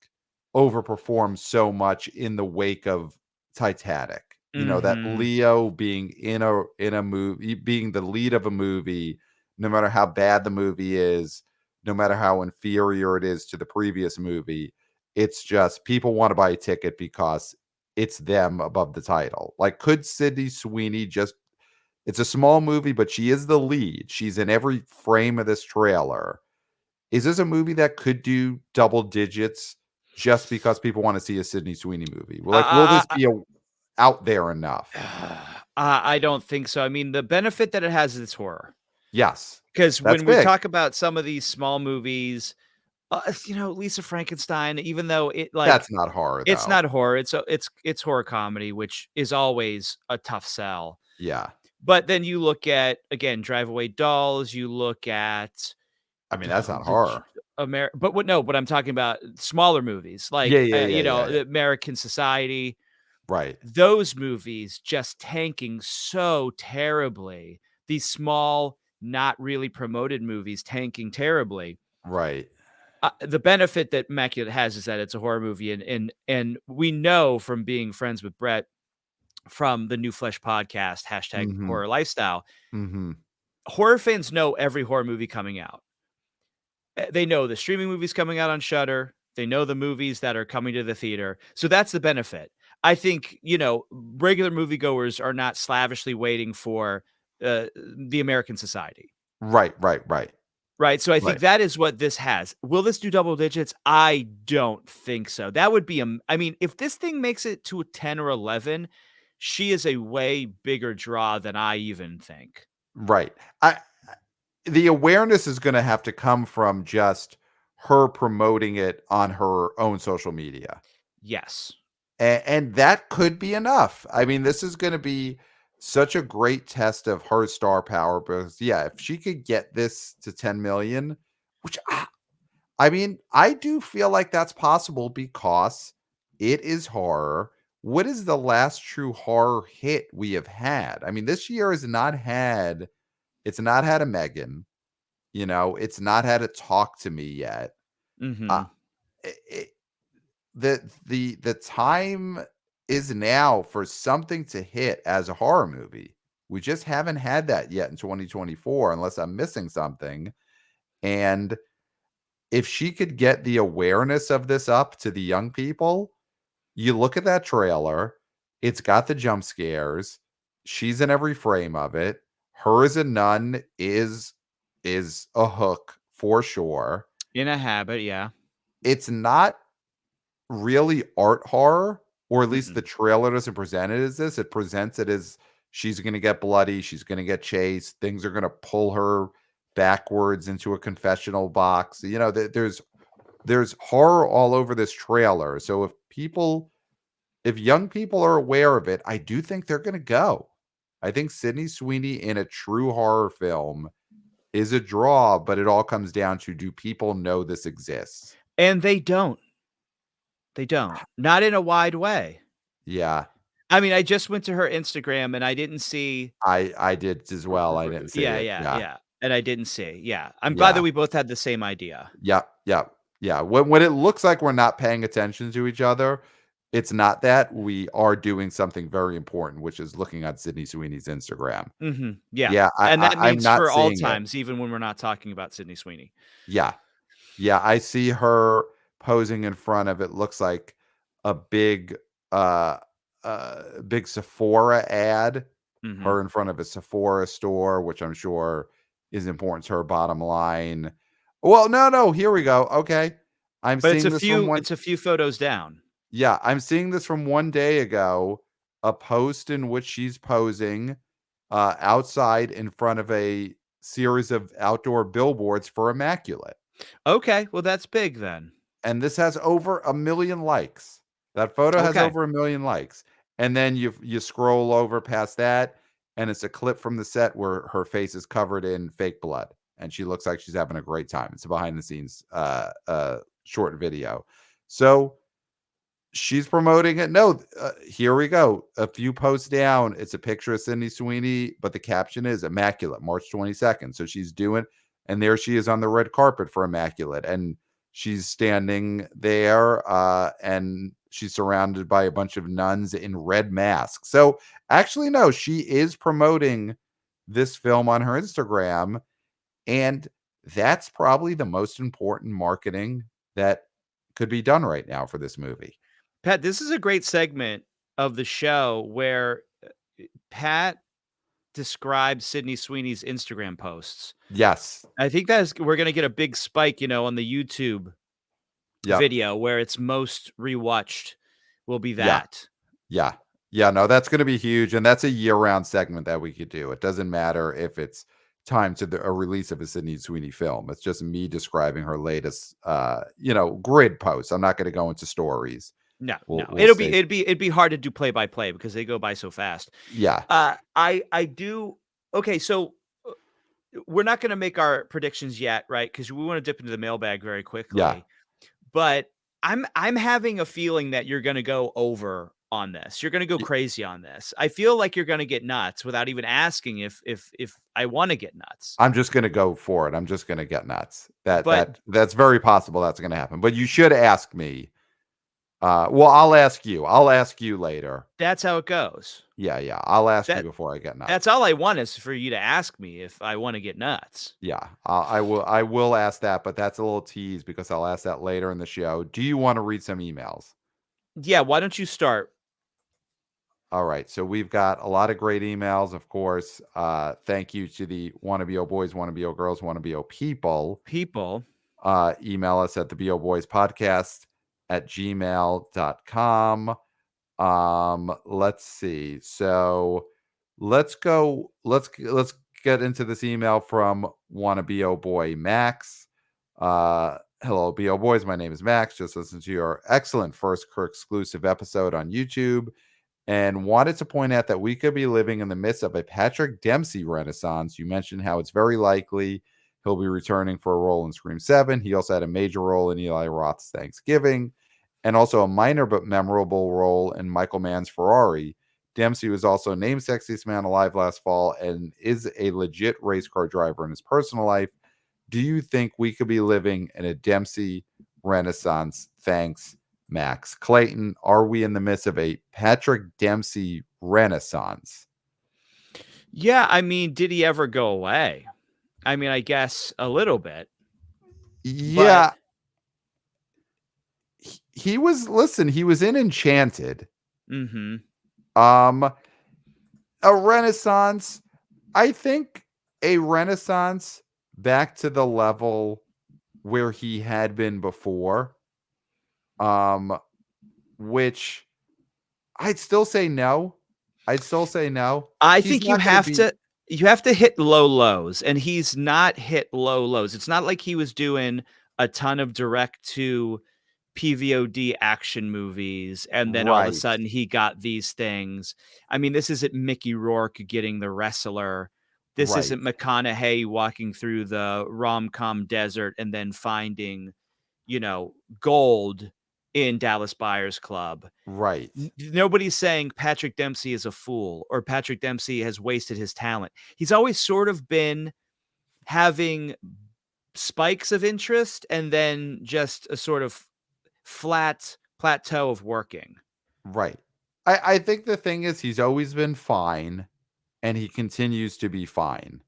overperforms so much in the wake of Titanic? That Mhm. Leo being in a movie, being the lead of a movie, no matter how bad the movie is, no matter how inferior it is to the previous movie, it's just people want to buy a ticket because it's them above the title. Like, could Sydney Sweeney just it's a small movie, but she is the lead. She's in every frame of this trailer. Is this a movie that could do double digits just because people want to see a Sydney Sweeney movie? Well, like, will this I be out there enough? I don't think so. I mean, the benefit that it has is it's horror. Yes. Because That's when we big. talk about some of these small movies, Lisa Frankenstein, even though That's not horror it's though. not horror, it's horror comedy, which is always a tough sell. Yeah. But then you look at, again, Drive Away Dolls, you look at I mean, that's not the J horror. but what no, but I'm talking about smaller movies, Yeah, like, yeah, yeah, yeah, yeah. The American Society. Right. Those movies just tanking so terribly. These small, not really promoted movies tanking terribly. Right. The benefit that Immaculate has is that it's a horror movie, and we know from being friends with Brett from the New Flesh podcast, hashtag Mhm. horror lifestyle, Mhm. horror fans know every horror movie coming out. They know the streaming movies coming out on Shudder. They know the movies that are coming to the theater. So that's the benefit. I think, regular moviegoers are not slavishly waiting for the American Society. Right, right, right. Right. So I think Right. that is what this has. Will this do double digits? I don't think so. That would be, I mean, if this thing makes it to a 10 or 11, she is a way bigger draw than I even think. Right. I The awareness is gonna have to come from just her promoting it on her own social media, Yes. and that could be enough. I mean, this is gonna be such a great test of her star power because, yeah, if she could get this to 10,000,000, which I mean, I do feel like that's possible because it is horror. What is the last true horror hit we have had? I mean, this year has not had it's not had a Megan. It's not had a Talk to Me yet. Uh, Mhm. it, the time is now for something to hit as a horror movie. We just haven't had that yet in 2024, unless I'm missing something. And if she could get the awareness of this up to the young people, you look at that trailer, it's got the jump scares. She's in every frame of it. Her as a nun is a hook for sure. In a habit, yeah. It's not really art horror, or at least the Mm-mm. trailer doesn't present it as this. It presents it as she's gonna get bloody, she's gonna get chased, things are gonna pull her backwards into a confessional box. There's horror all over this trailer. So if young people are aware of it, I do think they're gonna go. I think Sydney Sweeney in a true horror film is a draw, but it all comes down to, do people know this exists? And they don't. They don't. Not in a wide way. Yeah, I mean, I just went to her Instagram and I didn't see I did as well. I didn't see yeah, it. yeah, Yeah, yeah, and I didn't see, yeah. I'm glad that yeah, we both had the same idea. yep, yep, yeah. When it looks like we're not paying attention to each other, it's not that. We are doing something very important, which is looking at Sydney Sweeney's Instagram. Mhm, yeah, Yeah, and that I'm means not for all seeing it. times, even when we're not talking about Sydney Sweeney. Yeah, yeah, I see her. posing in front of it looks like a uh, big Sephora ad. Mhm. Her in front of a Sephora store, which I'm sure is important to her bottom line. Well, no, no, here we go. Okay. I'm But seeing this from one. it's a few photos down. Yeah, I'm seeing this from one day ago, a post in which she's posing outside in front of a series of outdoor billboards for Immaculate. Okay, well, that's big then. And this has over 1,000,000 likes. That photo has Okay. over 1,000,000 likes. And then you scroll over past that, and it's a clip from the set where her face is covered in fake blood, and she looks like she's having a great time. It's a behind the scenes short video. So she's promoting it. No, here we go. A few posts down, it's a picture of Sydney Sweeney, but the caption is Immaculate, March 22nd. So she's doing, and there she is on the red carpet for Immaculate, and she's standing there, and she's surrounded by a bunch of nuns in red masks. So actually, no, she is promoting this film on her Instagram, and that's probably the most important marketing that could be done right now for this movie. Pat, this is a great segment of the show where Pat describes Sydney Sweeney's Instagram posts. Yes. I think that is we're gonna get a big spike, on the YouTube Yep. video where it's most rewatched will be Yeah. that. Yeah. Yeah. No, that's going to be huge. And that's a year round segment that we could do. It doesn't matter if it's time to a release of a Sydney Sweeney film. It's just me describing her latest, grid posts. I'm not going to go into stories. No, We'll, no. we'll It'll be stay. it'd be hard to do play by play because they go by so fast. Yeah. I do okay, so we're not gonna make our predictions yet, right? Because we wanna dip into the mailbag very Yeah. quickly. But I'm having a feeling that you're gonna go over on this. You're gonna go y- crazy on this. I feel like you're gonna get nuts without even asking if I wanna get nuts. I'm just going to go for it. I'm just going to get nuts. But That's very possible that's going to happen. But you should ask me. Well, I'll ask you. I'll ask you later. that's how it goes. Yeah. Yeah. I'll ask you That before I get that's nuts. all I want is for you to ask me if I wanna get nuts. Yeah, I will ask that, but that's a little tease because I'll ask that later in the show. Do you wanna read some emails? Yeah, why don't you start? Alright, so we've got a lot of great emails, of course. Thank you to the Wanna Bo Boys, Wanna Bo Girls, Wanna Bo People. People. Email us at theboboyspodcast at gmail.com. Let's see. So let's get into this email from Wanna Bo Boy Max. Hello, BO Boys. My name is Max. Just listened to your excellent first exclusive episode on YouTube and wanted to point out that we could be living in the midst of a Patrick Dempsey renaissance. You mentioned how it's very likely he'll be returning for a role in Scream 7. He also had a major role in Eli Roth's Thanksgiving and also a minor but memorable role in Michael Mann's Ferrari. Dempsey was also named Sexiest Man Alive last fall and is a legit race car driver in his personal life. Do you think we could be living in a Dempsey renaissance? Thanks, Max. Clayton, are we in the midst of a Patrick Dempsey renaissance? Yeah, I mean, did he ever go away? I mean, I guess a little bit, but Yeah, he was, listen, he was in Enchanted. mhm. Um a renaissance, I think a renaissance back to the level where he had been before. Um which I'd still say no. I'd still say no. I He's think you not gonna have be to hit low lows, and he's not hit low lows. It's not like he was doing a ton of direct to PVOD action movies, and then all of a right, sudden he got these things. I mean, this isn't Mickey Rourke getting The Wrestler. This right, isn't McConaughey walking through the rom-com desert and then finding, gold in Dallas Buyers Club. right, Nobody's saying Patrick Dempsey is a fool or Patrick Dempsey has wasted his talent. He's always sort of been having spikes of interest and then just a sort of flat plateau of working. right. I think the thing is he's always been fine and he continues to be fine.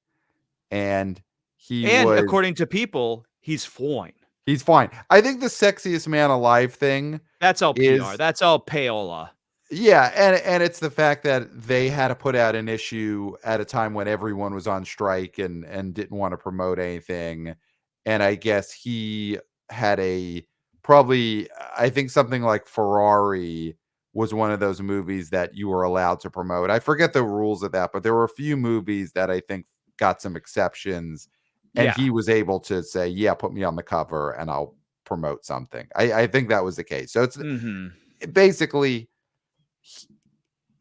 And he And was according to people, he's fine. He's fine. I think the sexiest man alive thing That's all PR. is That's all payola. yeah, and it's the fact that they had to put out an issue at a time when everyone was on strike and didn't want to promote anything. And I guess he had a probably I think something like Ferrari was one of those movies that you were allowed to promote. I forget the rules of that, but there were a few movies that I think got some exceptions and Yeah. he was able to say, "Yeah, put me on the cover and I'll promote something." I think that was the case. So it's Mhm. basically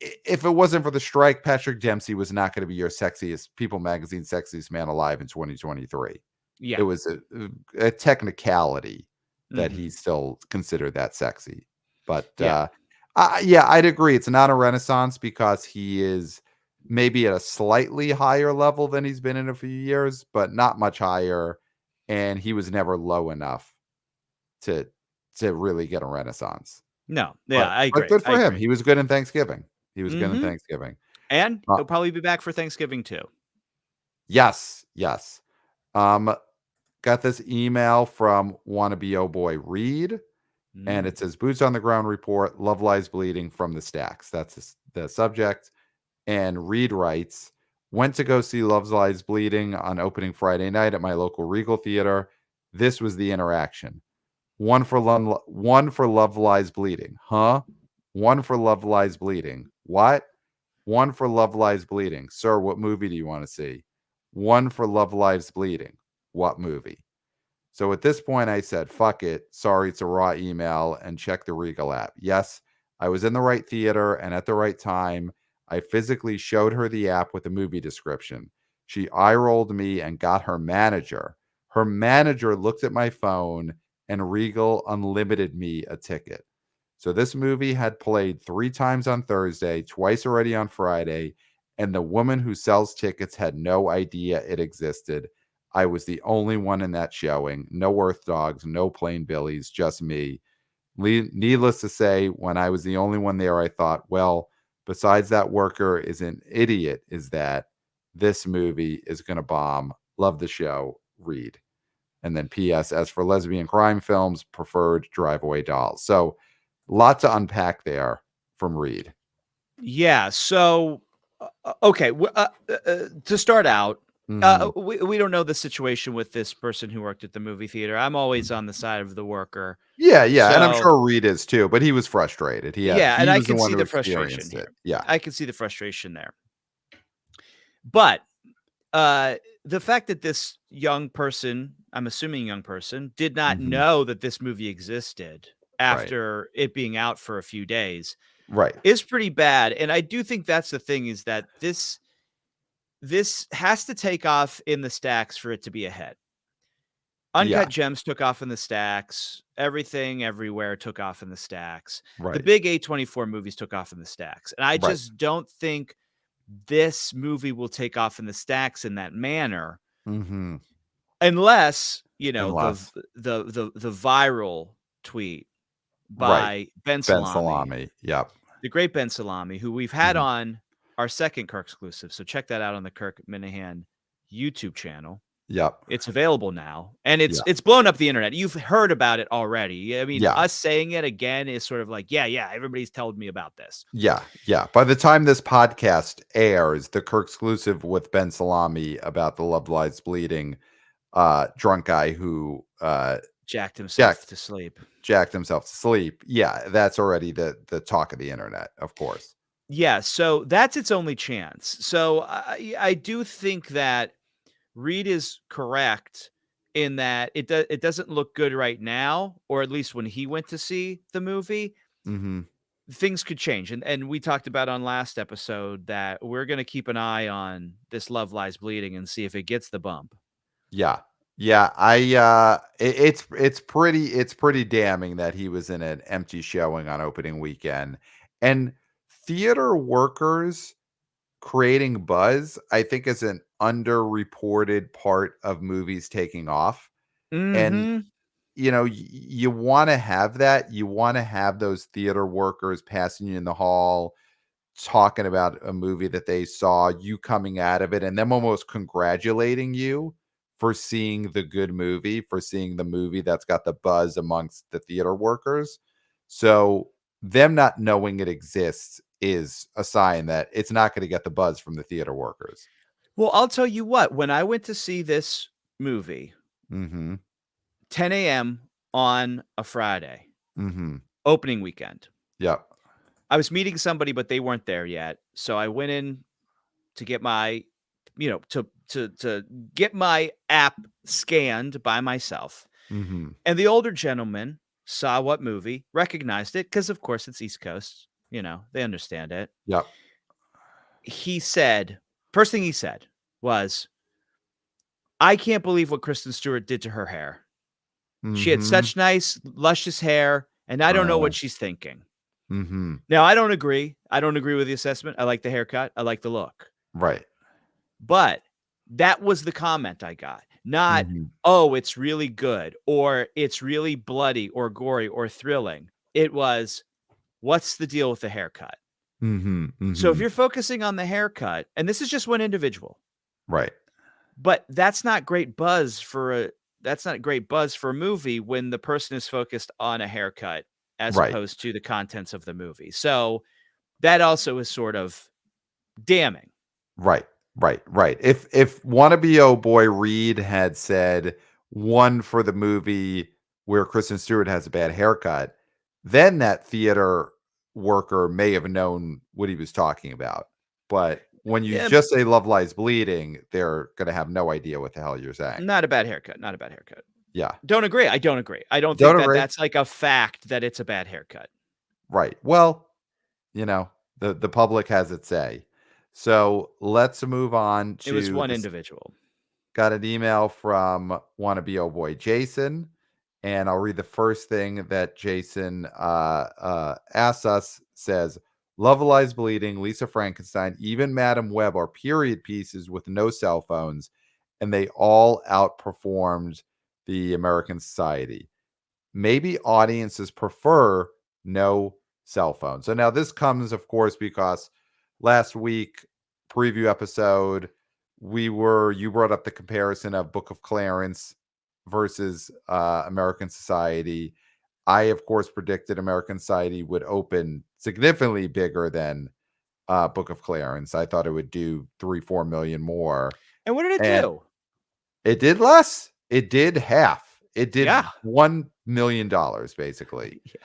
if it wasn't for the strike, Patrick Dempsey was not going to be your sexiest People Magazine sexiest man alive in 2023. It Yeah. was a technicality that Mhm. he's still considered that sexy. But Yeah. yeah, I'd agree. It's not a renaissance because he is maybe at a slightly higher level than he's been in a few years, but not much higher. And he was never low enough to really get a renaissance. No. Yeah, But I but agree. good I for him. agree. He was good in Thanksgiving. He was good in Mhm. Thanksgiving. And Uh, he'll probably be back for Thanksgiving too. yes, yes. Um, got this email from wannabe oh boy Reed, and Mm. it says boots on the ground report, love lies bleeding from the stacks. That's the subject. And Reed writes, went to go see Love Lies Bleeding on opening Friday night at my local Regal Theater. This was the interaction. One for Love Lies Bleeding. Huh? One for Love Lies Bleeding. What? One for Love Lies Bleeding. Sir, what movie do you want to see? One for Love Lies Bleeding. What movie? So at this point, I said, fuck it. Sorry, it's a raw email and check the Regal app. Yes, I was in the right theater and at the right time. I physically showed her the app with the movie description. She eye rolled me and got her manager. Her manager looked at my phone and Regal unlimited me a ticket. So this movie had played 3 times on Thursday, twice already on Friday, and the woman who sells tickets had no idea it existed. I was the only one in that showing. No Earth Dogs, no Plain Billies, just me. Needless to say, when I was the only one there, I thought, well, besides that worker is an idiot, is that this movie is going to bomb. Love the show. Read. And then P.S. As for lesbian crime films, preferred Drive Away Dolls. So lot to unpack there from Reed. Yeah. So, okay. To start out, Mhm. we don't know the situation with this person who worked at the movie theater. I'm always on the side of the worker. Yeah, yeah, and I'm So, sure Reed is too, but he was frustrated. yeah, and He I was the can one see who the frustration experienced it. here. Yeah. I can see the frustration there. But uh, the fact that this young person, I'm assuming young person, did not Mhm. know that this movie existed Right. after it being out for a few days Right. is pretty bad. And I do think that's the thing is that this has to take off in the stacks for it to be a hit. Yeah. Uncut Gems took off in the stacks. Everything Everywhere took off in the stacks. The Right. big A24 movies took off in the stacks. And I Right. just don't think this movie will take off in the stacks in that manner Mhm. unless, Unless the viral tweet right. by Ben Ben Salami, Salami. Yep. the great Ben Salami, who we've had Mhm. on our second Kirk exclusive. So check that out on the Kirk Minahan YouTube channel. Yep. It's available now, and it's Yeah. it's blown up the internet. You've heard about it already. I mean, Yeah. us saying it again is sort of like, yeah, yeah, everybody's told me about this. Yeah. Yeah. By the time this podcast airs, the Kirk exclusive with Ben Salami about the Love Lies Bleeding drunk guy who Jacked jacked himself to sleep. jacked himself to sleep. Yeah, that's already the talk of the internet, of course. Yeah, so that's its only chance. So I do think that Reed is correct in that it doesn't look good right now, or at least when he went to see the movie. Mhm. Things could change, and we talked about on last episode that we're gonna keep an eye on this Love Lies Bleeding and see if it gets the bump. Yeah. Yeah, it's pretty damning that he was in an empty showing on opening weekend. And theater workers creating buzz, I think is an underreported part of movies taking off. And Mhm. you want to have that. You want to have those theater workers passing you in the hall talking about a movie that they saw, you coming out of it and them almost congratulating you for seeing the good movie, for seeing the movie that's got the buzz amongst the theater workers. So them not knowing it exists is a sign that it's not going to get the buzz from the theater workers. Well, I'll tell you what, when I went to see this movie, Mm-hmm. 10 a.m. on a Friday, Mm-hmm. opening weekend, Yep. I was meeting somebody, but they weren't there yet. So I went in to get my, to get my app scanned by myself. Mm-hmm. And the older gentleman saw what movie, recognized it, because of course it's East Coast. They understand it. Yep. He said, first thing he said was, I can't believe what Kristen Stewart did to her hair. She had Mm-hmm. such nice, luscious hair, and I don't know what she's thinking. Mm-hmm. Now, I don't agree. I don't agree with the assessment. I like the haircut. I like the look. Right. But that was the comment I got. Not, Mm-hmm. oh, it's really good, or it's really bloody or gory or thrilling. It was, what's the deal with the haircut? Mm-hmm. So if Mm-hmm. you're focusing on the haircut, and this is just one individual, Right. but that's not great buzz for a movie when the person is focused on a haircut as Right. opposed to the contents of the movie. So that also is sort of damning. Right. Right. Right. If wannabe oh boy Reed had said one for the movie where Kristen Stewart has a bad haircut, then that theater worker may have known what he was talking about. But when you Yeah, just say Love Lies Bleeding, they're gonna have no idea what the hell you're saying. not a bad haircut. Not a bad haircut. Yeah. Don't agree. I don't agree. I don't Don't think that agree. that's like a fact that it's a bad haircut. Right. Well, the public has its say. So let's move on It was to one this. individual. Got an email from wannabe oh boy Jason, and I'll read the first thing that Jason asks us. Says, Love Lies Bleeding, Lisa Frankenstein, even Madam Web are period pieces with no cell phones, and they all outperformed the American Society. Maybe audiences prefer no cell phone. So now this comes, of course, because last week preview episode you brought up the comparison of Book of Clarence versus American Society. I, of course, predicted American Society would open significantly bigger than Book of Clarence. I thought it would do 3-4 million more, And what did it and do? it did less. It did half. It did Yeah. $1 million basically, Yeah.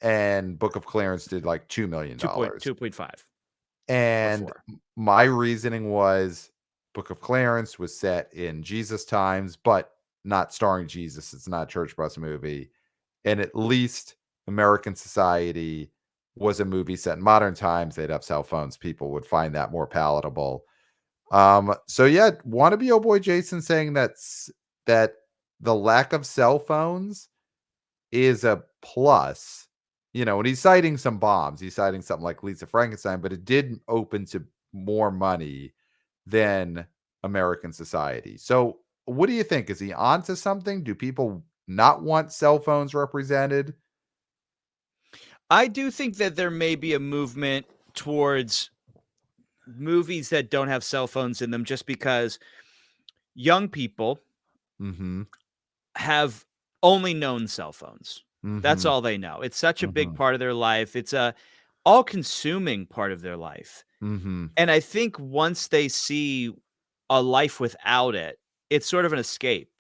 and Book of Clarence did like $2 million. 2.5 or And 4. my reasoning was Book of Clarence was set in Jesus times, but not starring Jesus. It's not a church bus movie. And at least American Society was a movie set in modern times. They'd have cell phones. People would find that more palatable. So yeah, wannabe oh boy Jason saying that the lack of cell phones is a plus. And he's citing some bombs. He's citing something like Lisa Frankenstein, but it did open to more money than American Society. So what do you think? Is he onto something? Do people not want cell phones represented? I do think that there may be a movement towards movies that don't have cell phones in them just because young people Mm-hmm. have only known cell phones. That's Mm-hmm. all they know. It's such a big Mm-hmm. part of their life. It's a all-consuming part of their life. Mm-hmm. And I think once they see a life without it, it's sort of an escape.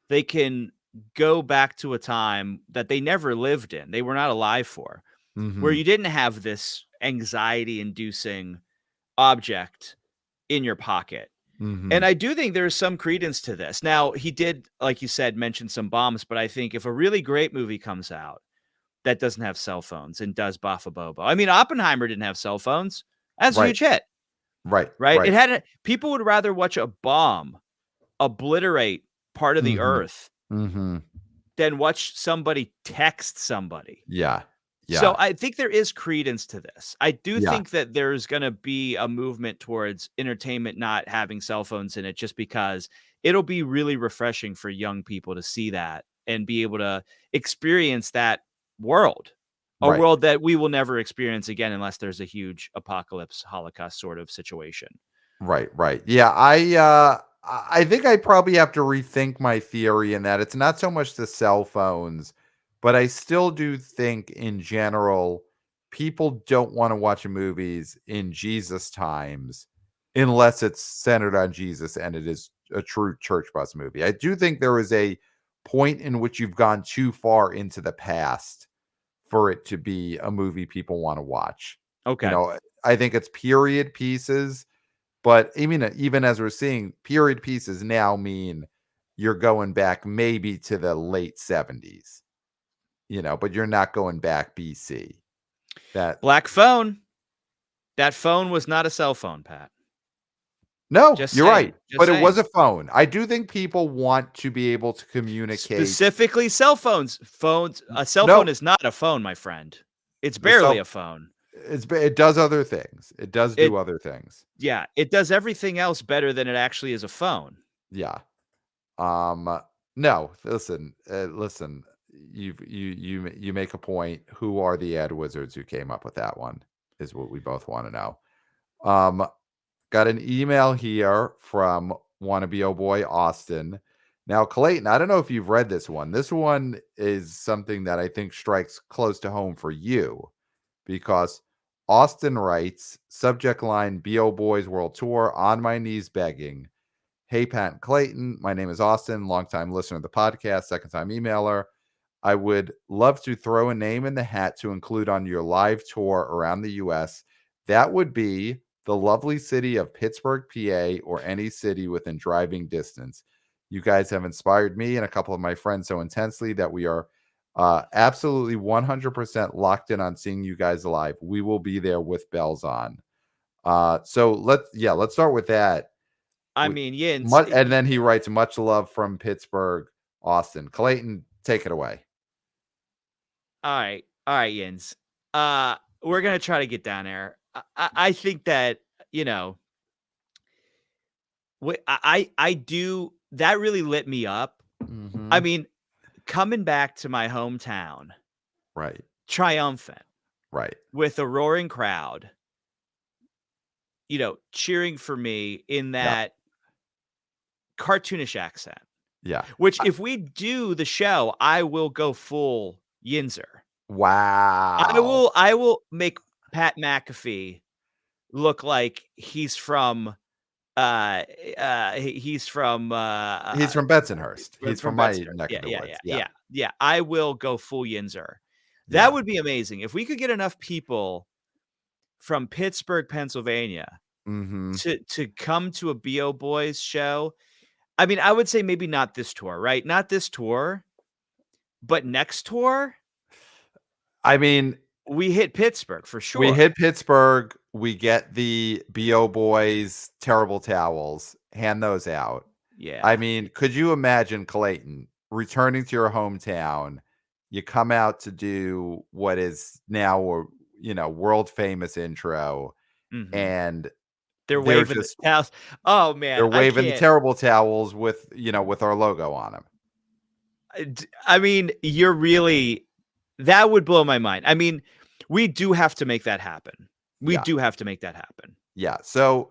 They can go back to a time that they never lived in. They were not alive for, where Mm-hmm. you didn't have this anxiety-inducing object in your pocket. Mm-hmm. And I do think there's some credence to this. Now, he did, like you said, mention some bombs, but I think if a really great movie comes out that doesn't have cell phones and does Bobo. I mean, Oppenheimer didn't have cell phones. That's a Right. huge hit, Right. right? Right. People would rather watch a bomb obliterate part of the Mm-hmm. earth Mm-hmm. than watch somebody text somebody. Yeah. So Yeah. I think there is credence to this. I do Yeah. think that there's going to be a movement towards entertainment not having cell phones in it, just because it'll be really refreshing for young people to see that and be able to experience that world, a Right. world that we will never experience again unless there's a huge apocalypse, Holocaust sort of situation. Right, right. Yeah, I think I probably have to rethink my theory in that it's not so much the cell phones, but I still do think in general people don't want to watch movies in Jesus times unless it's centered on Jesus and it is a true church bus movie. I do think there is a point in which you've gone too far into the past for it to be a movie people want to watch. You Okay. know, I think it's period pieces, but even as we're seeing, period pieces now mean you're going back maybe to the late 70s, but you're not going back BC. That Black phone. That phone was not a cell phone, Pat. No, Just you're right, saying. Just but it was saying. a phone. I do think people want to be able to communicate. Specifically cell phones. A cell phone No, is not a phone, my friend. It's the barely cell a phone. it does other things. It does do It other things. Yeah, it does everything else better than it actually is a phone. Yeah. No, listen. You make a point. Who are the ad wizards who came up with that one? Is what we both want to know. Um, got an email here from wannabe oh boy Austin. Now, Clayton, I don't know if you've read this one. This one is something that I think strikes close to home for you because Austin writes, subject line BO Boys World Tour, on my knees begging. Hey, Pat and Clayton. My name is Austin, longtime listener of the podcast, second time emailer. I would love to throw a name in the hat to include on your live tour around the U.S. That would be the lovely city of Pittsburgh, PA, or any city within driving distance. You guys have inspired me and a couple of my friends so intensely that we are absolutely 100% locked in on seeing you guys live. We will be there with bells on. So let's start with that. I We mean, yeah, and then he writes, "Much love from Pittsburgh, Austin." Clayton, take it away. all right, Jens. We're gonna try to get down there. I think that you know, I do. That really lit me up. I Mhm. mean, coming back to my hometown, Right, triumphant right. with a roaring crowd, cheering for me in Yeah, that cartoonish accent. yeah. Which, if we do the show, I will go full Yinzer. Wow. I will make Pat McAfee look like he's from he's He's from Bensonhurst. He's from from my Bed-Stuy. neck Yeah, of the yeah, yeah, woods. Yeah, yeah, yeah. I will go full Yinzer. That yeah. would be amazing if we could get enough people from Pittsburgh, Pennsylvania, Mhm. to come to a BO Boys show. I mean, I would say maybe not this tour, right? Not this tour, but next tour, I mean, we hit Pittsburgh for we sure. hit Pittsburgh, we get the BO Boys terrible towels, hand those out. I Yeah. mean, could you imagine, Clayton, returning to your hometown, you come out to do what is now a, world famous intro, Mhm. and They're they're waving the just towels. Oh, man, they're I waving the can't. terrible towels with our logo on them. I mean, you're really that would blow my mind. I mean, we do have to make that happen. We Yeah. do have to make that happen. Yeah. So,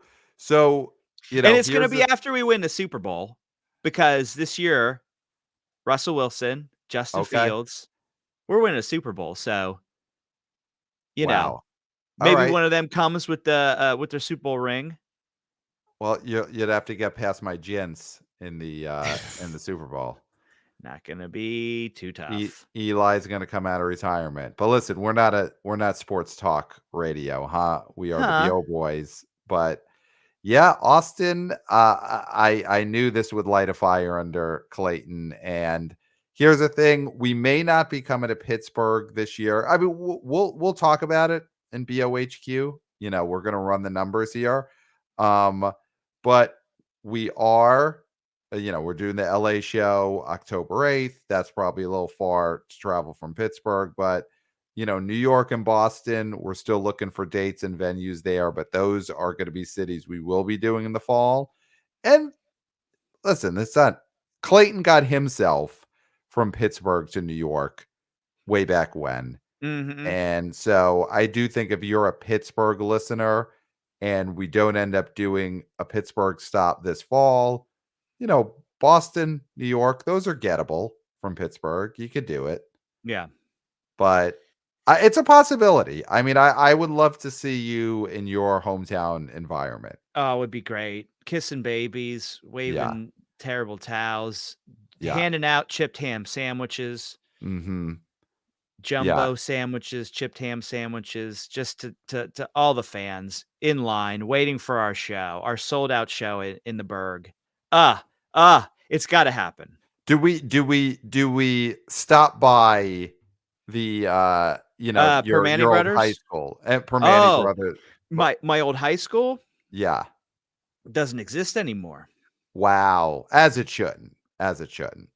And it's gonna here's be the after we win the Super Bowl because this year, Russell Wilson, Justin okay. Fields, we're winning a Super Bowl, so, you know, Wow. All maybe right. one of them comes with their Super Bowl ring. Well, you'd have to get past my gents in the Super Bowl. Not gonna be too tough. Eli's going to come out of retirement. But listen, we're not sports talk radio, huh? We are the Huh. BO boys. But yeah, Austin, I knew this would light a fire under Clayton. And here's the thing: we may not be coming to Pittsburgh this year. I mean, we'll talk about it in BOHQ. We're going to run the numbers here. But we are, we're doing the LA show October 8th. That's probably a little far to travel from Pittsburgh, but New York and Boston, we're still looking for dates and venues there, but those are going to be cities we will be doing in the fall. And listen, it's not Clayton got himself from Pittsburgh to New York way back when. Mhm. And so I do think if you're a Pittsburgh listener and we don't end up doing a Pittsburgh stop this fall, Boston, New York, those are gettable from Pittsburgh. You could do it, Yeah. but it's a possibility. I mean, I would love to see you in your hometown environment. Oh, it would be great. Kissing babies, Yeah, waving terrible towels, yeah, handing out chipped ham sandwiches, hmm yeah. jumbo sandwiches, chipped ham sandwiches, just to all the fans in line waiting for our show, our sold out show in the Berg. It's got to happen. Do we stop by the Permane your old high Brothers. school at Permane Oh, Brothers? my old high school Yeah. doesn't exist anymore. Wow. As it shouldn't. As it shouldn't.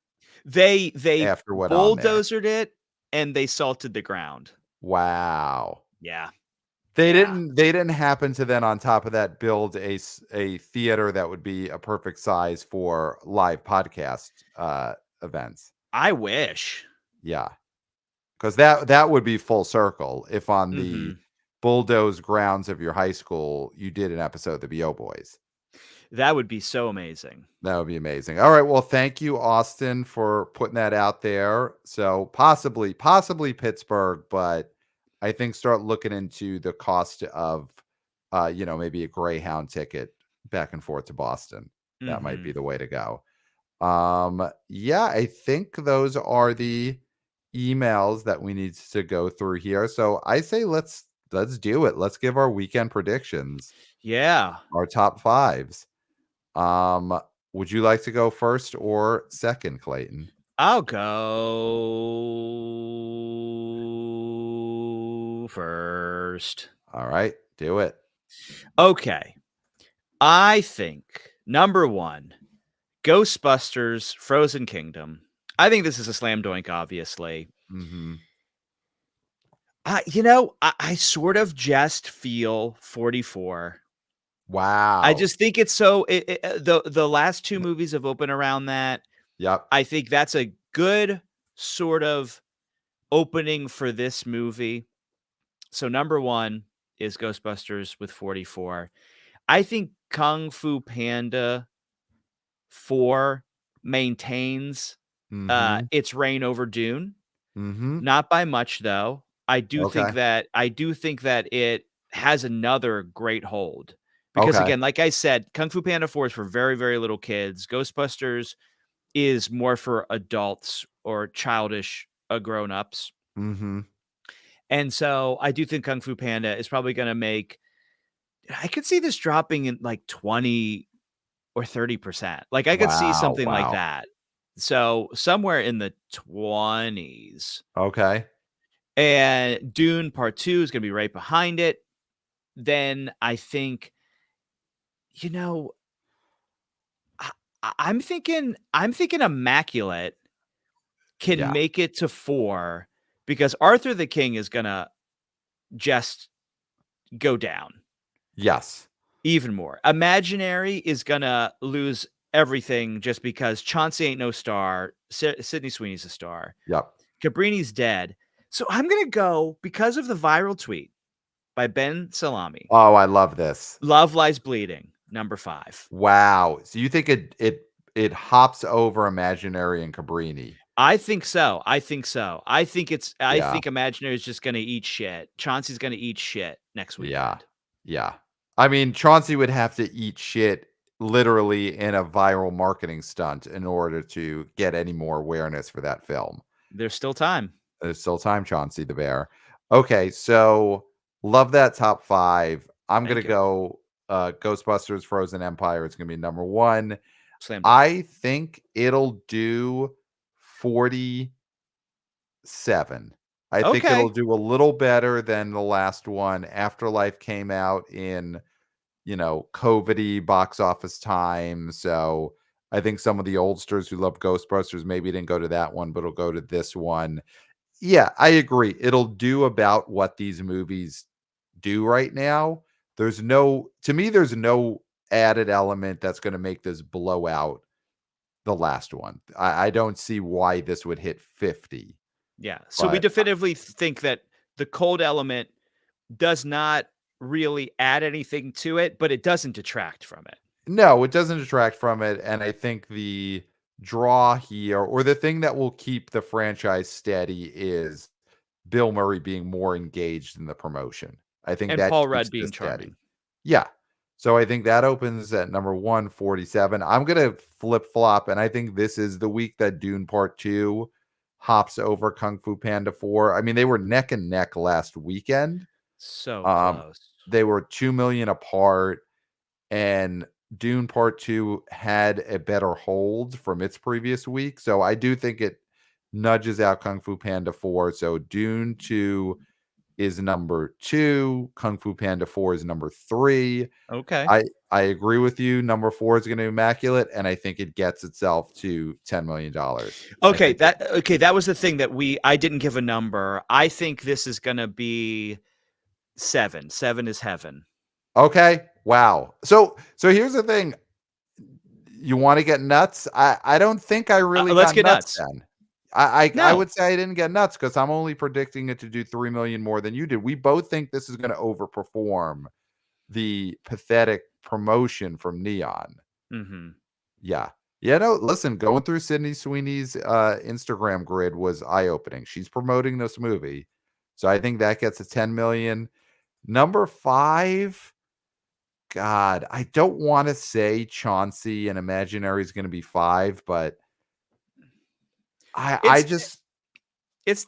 They After what on there. bulldozed it and they salted the ground. Wow. Yeah. They Yeah. didn't happen to then on top of that build a theater that would be a perfect size for live podcast events. I wish. Yeah. Cuz that would be full circle if on the Mhm. bulldozed grounds of your high school you did an episode of the BO Boys. That would be so amazing. That would be amazing. All right. Well, thank you, Austin, for putting that out there. So possibly Pittsburgh, but I think start looking into the cost of, maybe a Greyhound ticket back and forth to Boston. That might be Mhm. the way to go. Yeah, I think those are the emails that we need to go through here. So I say let's do it. Let's give our weekend predictions, Yeah. our top fives. Um, would you like to go first or second, Clayton? I'll go first. All right, do it. Okay. I think number 1, Ghostbusters Frozen Kingdom. I think this is a slam dunk, obviously. Mhm. I sort of just feel 44. I Wow. just think it's so the last 2 movies have opened around that. Yep. I think that's a good sort of opening for this movie. So number 1 is Ghostbusters with 44. I think Kung Fu Panda 4 maintains, Mhm. its reign over Dune. Mhm. Not by much, though. Okay. I do think that it has another great hold. Because Okay. again, like I said, Kung Fu Panda 4 is for very, very little kids. Ghostbusters is more for adults or childish, grown-ups. Mhm. And so I do think Kung Fu Panda is probably gonna make I could see this dropping in like 20 or 30%. Like, I could see Wow, something like wow. that. So, somewhere in the 20s. Okay. And Dune Part 2 is gonna be right behind it. Then I think, you know, I I'm thinking Immaculate can Yeah. make it to 4 because Arthur the King is gonna just go down Yes. even more. Imaginary is gonna lose everything just because Chauncey ain't no star, Sydney Sweeney's a star, Yep. Cabrini's dead. So I'm gonna go because of the viral tweet by Ben Salami. Oh, I love this. Love Lies Bleeding, number 5. Wow. So you think it hops over Imaginary and Cabrini? I think so. I Yeah. think Imaginary is just gonna eat shit. Chauncey's gonna eat shit next Yeah. weekend. Yeah. I mean, Chauncey would have to eat shit literally in a viral marketing stunt in order to get any more awareness for that film. There's still time. There's still time, Chauncey the Bear. Okay, so love that top 5. I'm gonna Thank you. go Ghostbusters Frozen Empire. It's gonna be number 1. Slam dunk. I think it'll do 47. I think it'll Okay. do a little better than the last one. Afterlife came out in COVID-y box office time. So I think some of the oldsters who love Ghostbusters maybe didn't go to that one, but will go to this one. Yeah, I agree. It'll do about what these movies do right now. To me, there's no added element that's going to make this blow out the last one. I don't see why this would hit 50, Yeah. So we but definitively think that the cold element does not really add anything to it, but it doesn't detract from it. No, it doesn't detract from it, and I think the draw here, or the thing that will keep the franchise steady, is Bill Murray being more engaged in the promotion. I think And that Paul Rudd keeps being this steady. charming. Yeah. So I think that opens at number 147. I'm gonna flip-flop, and I think this is the week that Dune Part 2 hops over Kung Fu Panda 4. I mean, they were neck and neck last weekend. So Um, close. they were 2 million apart, and Dune Part 2 had a better hold from its previous week. So I do think it nudges out Kung Fu Panda 4. So Dune 2 is number 2, Kung Fu Panda 4 is number 3. Okay. I agree with you. Number 4 is gonna be Immaculate, and I think it gets itself to $10 million. I Okay, think it that was the thing that I didn't give a number. I think this is gonna be 7. 7 is heaven. Okay. Wow. So here's the thing. You wanna get nuts? I don't think I really Let's got get nuts nuts. then. I No. would say I didn't get nuts because 'cause I'm only predicting it to do 3 million more than you did. We both think this is gonna overperform the pathetic promotion from Neon. Mhm. Yeah. Yeah, no, listen, going through Sydney Sweeney's, Instagram grid was eye-opening. She's promoting this movie, so I think that gets a 10 million. Number 5, God, I don't wanna say Chauncey and Imaginary is gonna be 5, but I It's just it's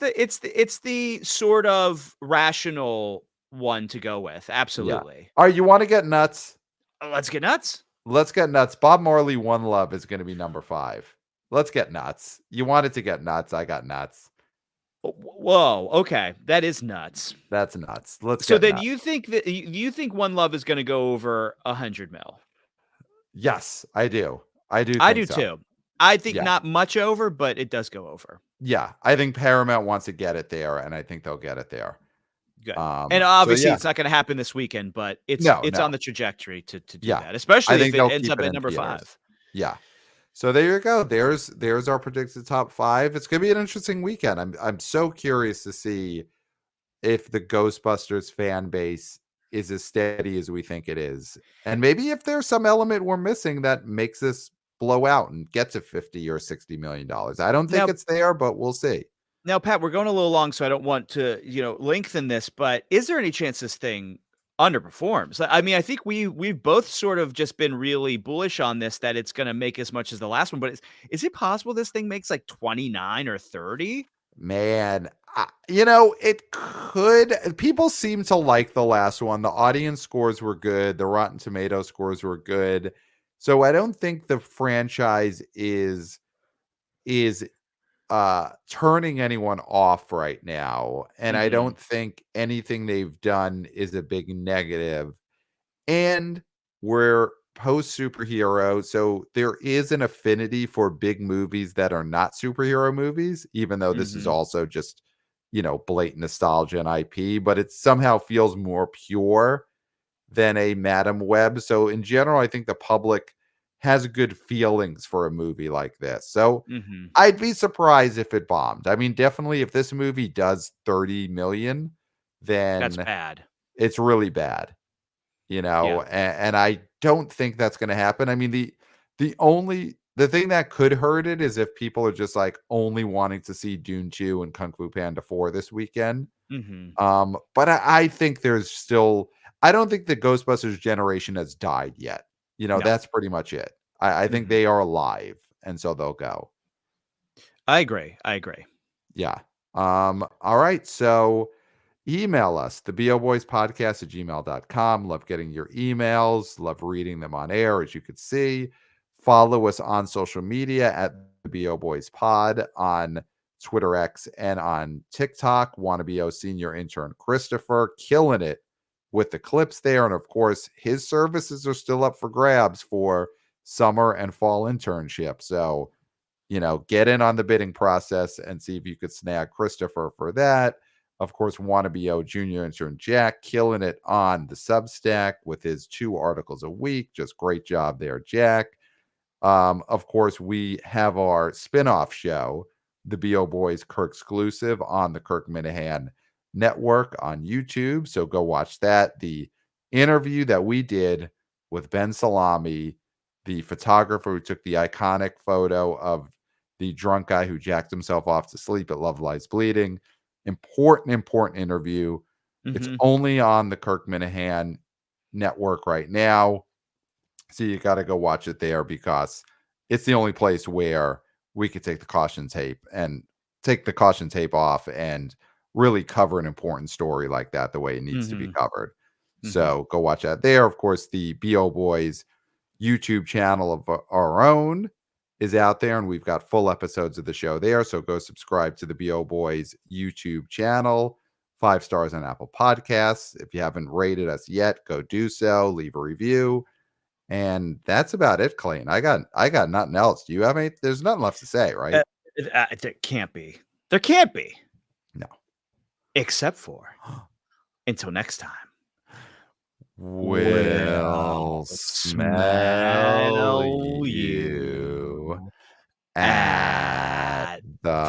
the sort of rational one to go with. yeah. Absolutely. Alright, you wanna get nuts? Let's get nuts. Let's get nuts. Bob Marley, One Love is gonna be number 5. Let's get nuts. You wanted to get nuts, I got nuts. Whoa, okay, that is nuts. That's nuts. Let's So get then nuts. you think One Love is gonna go over 100 mil? Yes, I do. I do I think do so. too. I think Yeah. not much over, but it does go over. Yeah. I think Paramount wants to get it there, and I think they'll get it there. Good. And So obviously, yeah. it's not gonna happen this weekend, but No, it's no. on the trajectory to do Yeah. that, I especially if think it they'll ends keep up it at in number theaters. 5. Yeah. So there you go. There's our predicted top 5. It's gonna be an interesting weekend. I'm so curious to see if the Ghostbusters fan base is as steady as we think it is. And maybe if there's some element we're missing that makes this blow out and get to 50 or $60 million. I don't think Now it's there, but we'll see. now, Pat, we're going a little long, so I don't want to, lengthen this, but is there any chance this thing underperforms? I mean, I think we've both sort of just been really bullish on this that it's gonna make as much as the last one, but is it possible this thing makes like 29 or 30? Man, it could. People seem to like the last one. The audience scores were good. The Rotten Tomato scores were good. So I don't think the franchise is turning anyone off right now. And I Mhm. don't think anything they've done is a big negative. And we're post superhero, so there is an affinity for big movies that are not superhero movies, even though this is Mhm. also just, blatant nostalgia and IP, but it somehow feels more pure than a Madam Web. So in general, I think the public has good feelings for a movie like this. So Mhm. I'd be surprised if it bombed. I mean, definitely if this movie does 30 million, That's then bad. it's really bad. Yeah. And I don't think that's gonna happen. I mean, the thing that could hurt it is if people are just, like, only wanting to see Dune 2 and Kung Fu Panda 4 this weekend. Mhm. But I think there's still I don't think the Ghostbusters generation has died yet. No. That's pretty much it. I think Mhm. they are alive, and so they'll go. I agree. I agree. Yeah. All right, so email us, theboboyspodcast at gmail.com. Love getting your emails. Love reading them on air, as you could see. Follow us on social media at the BO Boys Pod on Twitter X and on TikTok. Wannabe senior intern Christopher killing it with the clips there. And of course, his services are still up for grabs for summer and fall internship. So, get in on the bidding process and see if you could snag Christopher for that. Of course, Wannabe Junior intern Jack killing it on the Substack with his 2 articles a week. Just great job there, Jack. Of course, we have our spin-off show, the BO Boys Kirk exclusive on the Kirk Minahan Network on YouTube. So go watch that. The interview that we did with Ben Salami the photographer who took the iconic photo of the drunk guy who jacked himself off to sleep at Love Lies Bleeding. Important interview. It's Mhm. only on the Kirk Minahan network right now. So you got to go watch it there because it's the only place where we could take the caution tape off and really cover an important story like that the way it needs to be Mhm. covered. Mhm. So go watch that there. Of course, the BO Boys YouTube channel of our own is out there, and we've got full episodes of the show there. So go subscribe to the BO Boys YouTube channel. 5 stars on Apple Podcasts. If you haven't rated us yet, go do so. Leave a review. And that's about it, Clayton. I got nothing else. Do you have any? There's nothing left to say, right? There can't be. There can't be. No. Except for until next time. We'll Will smell smell you you at at the the